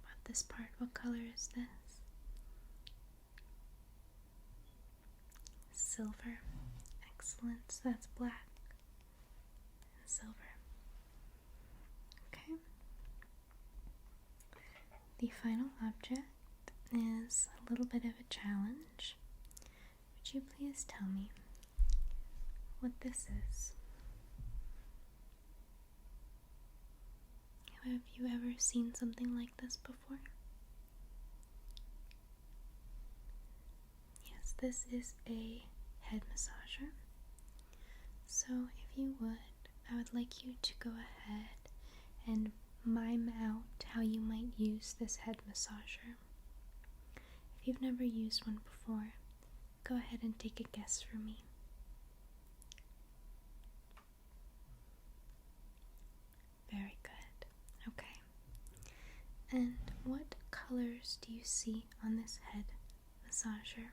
About this part, what color is this? Silver. Excellent. So that's black and silver. Okay. The final object is a little bit of a challenge. Would you please tell me what this is? Have you ever seen something like this before? Yes, this is a head massager. So if you would, I would like you to go ahead and mime out how you might use this head massager. If you've never used one before, go ahead and take a guess for me. Very good. Okay. And what colors do you see on this head massager?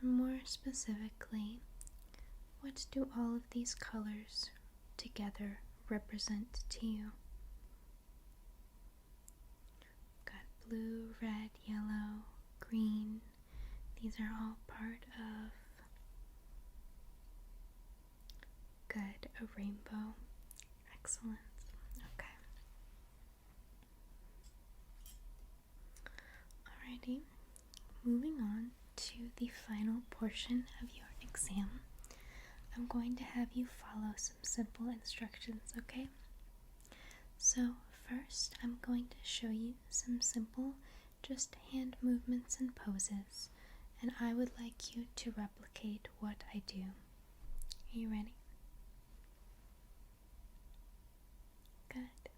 Or more specifically, what do all of these colors together represent to you? Got blue, red, yellow, green. These are all part of good, a rainbow. Excellent. Okay. Alrighty. Moving on to the final portion of your exam, I'm going to have you follow some simple instructions, okay? So first, I'm going to show you some simple, just hand movements and poses, and I would like you to replicate what I do. Are you ready? Good.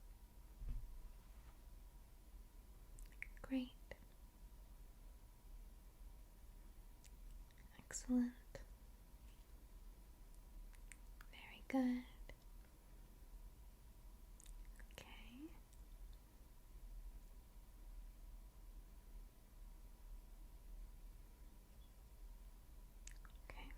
Great. Excellent. Very good. Okay. Okay.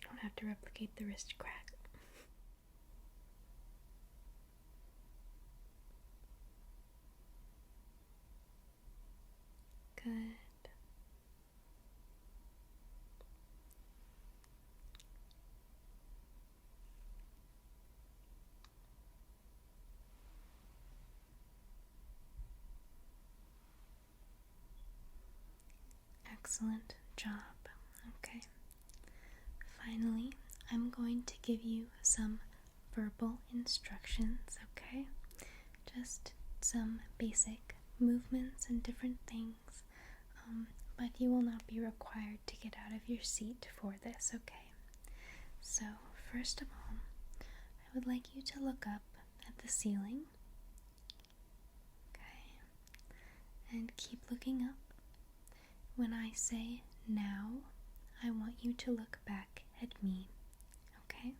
You don't have to replicate the wrist crack. Good. Excellent job. Okay. Finally, I'm going to give you some verbal instructions, okay? Just some basic movements and different things, but you will not be required to get out of your seat for this, okay? So, first of all, I would like you to look up at the ceiling, okay? And keep looking up. When I say now, I want you to look back at me, okay?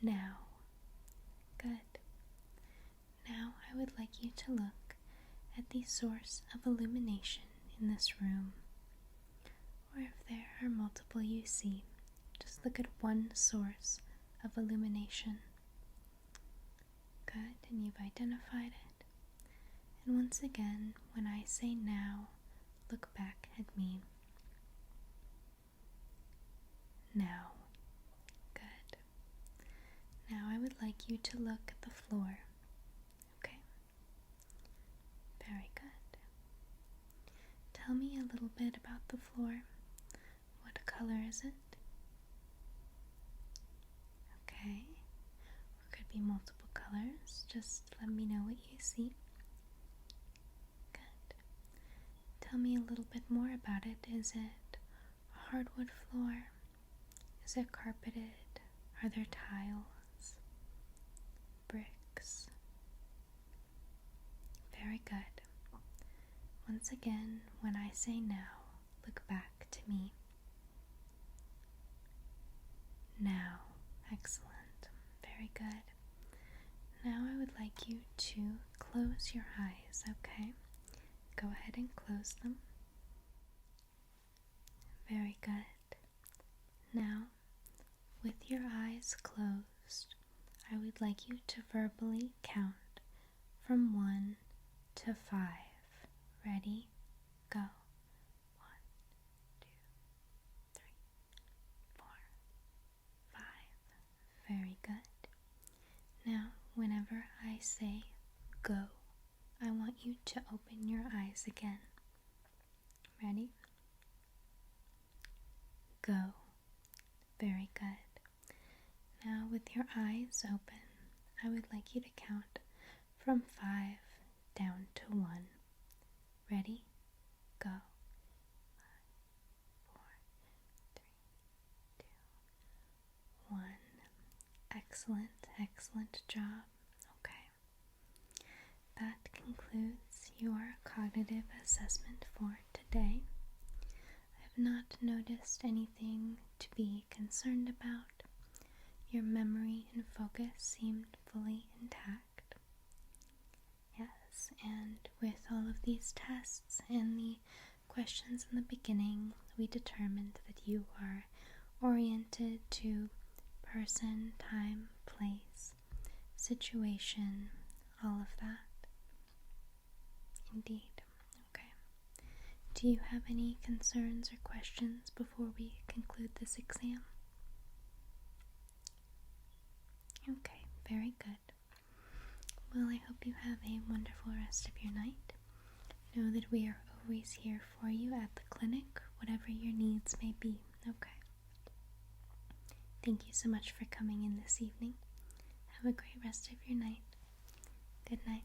Now. Good. Now I would like you to look at the source of illumination in this room, or if there are multiple you see, just look at one source of illumination. Good, and you've identified it. And once again, when I say now, look back at me. Now. Good. Now I would like you to look at the floor. Okay? Very good. Tell me a little bit about the floor. color is it? Okay. Or could be multiple colors. Just let me know what you see. Good. Tell me a little bit more about it. Is it a hardwood floor? Is it carpeted? Are there tiles? Bricks? Very good. Once again, when I say now, look back to me. Now. Excellent. Very good. Now I would like you to close your eyes, okay? Go ahead and close them. Very good. Now, with your eyes closed, I would like you to verbally count from 1 to 5. Ready? Go. 1, 2, 3, 4, 5. Very good. Now, whenever I say go, I want you to open your eyes again. Ready? Go. Very good. Now, with your eyes open, I would like you to count from 5 down to 1. Ready? Go. 5, 4, 3, 2, 1. Excellent, excellent job. Okay. That concludes your cognitive assessment for today. I have not noticed anything to be concerned about. Your memory and focus seemed fully intact. Yes, and with all of these tests and the questions in the beginning, we determined that you are oriented to person, time, place, situation, all of that. Indeed. Okay. Do you have any concerns or questions before we conclude this exam? Okay, very good. Well, I hope you have a wonderful rest of your night. Know that we are always here for you at the clinic, whatever your needs may be. Okay. Thank you so much for coming in this evening. Have a great rest of your night. Good night.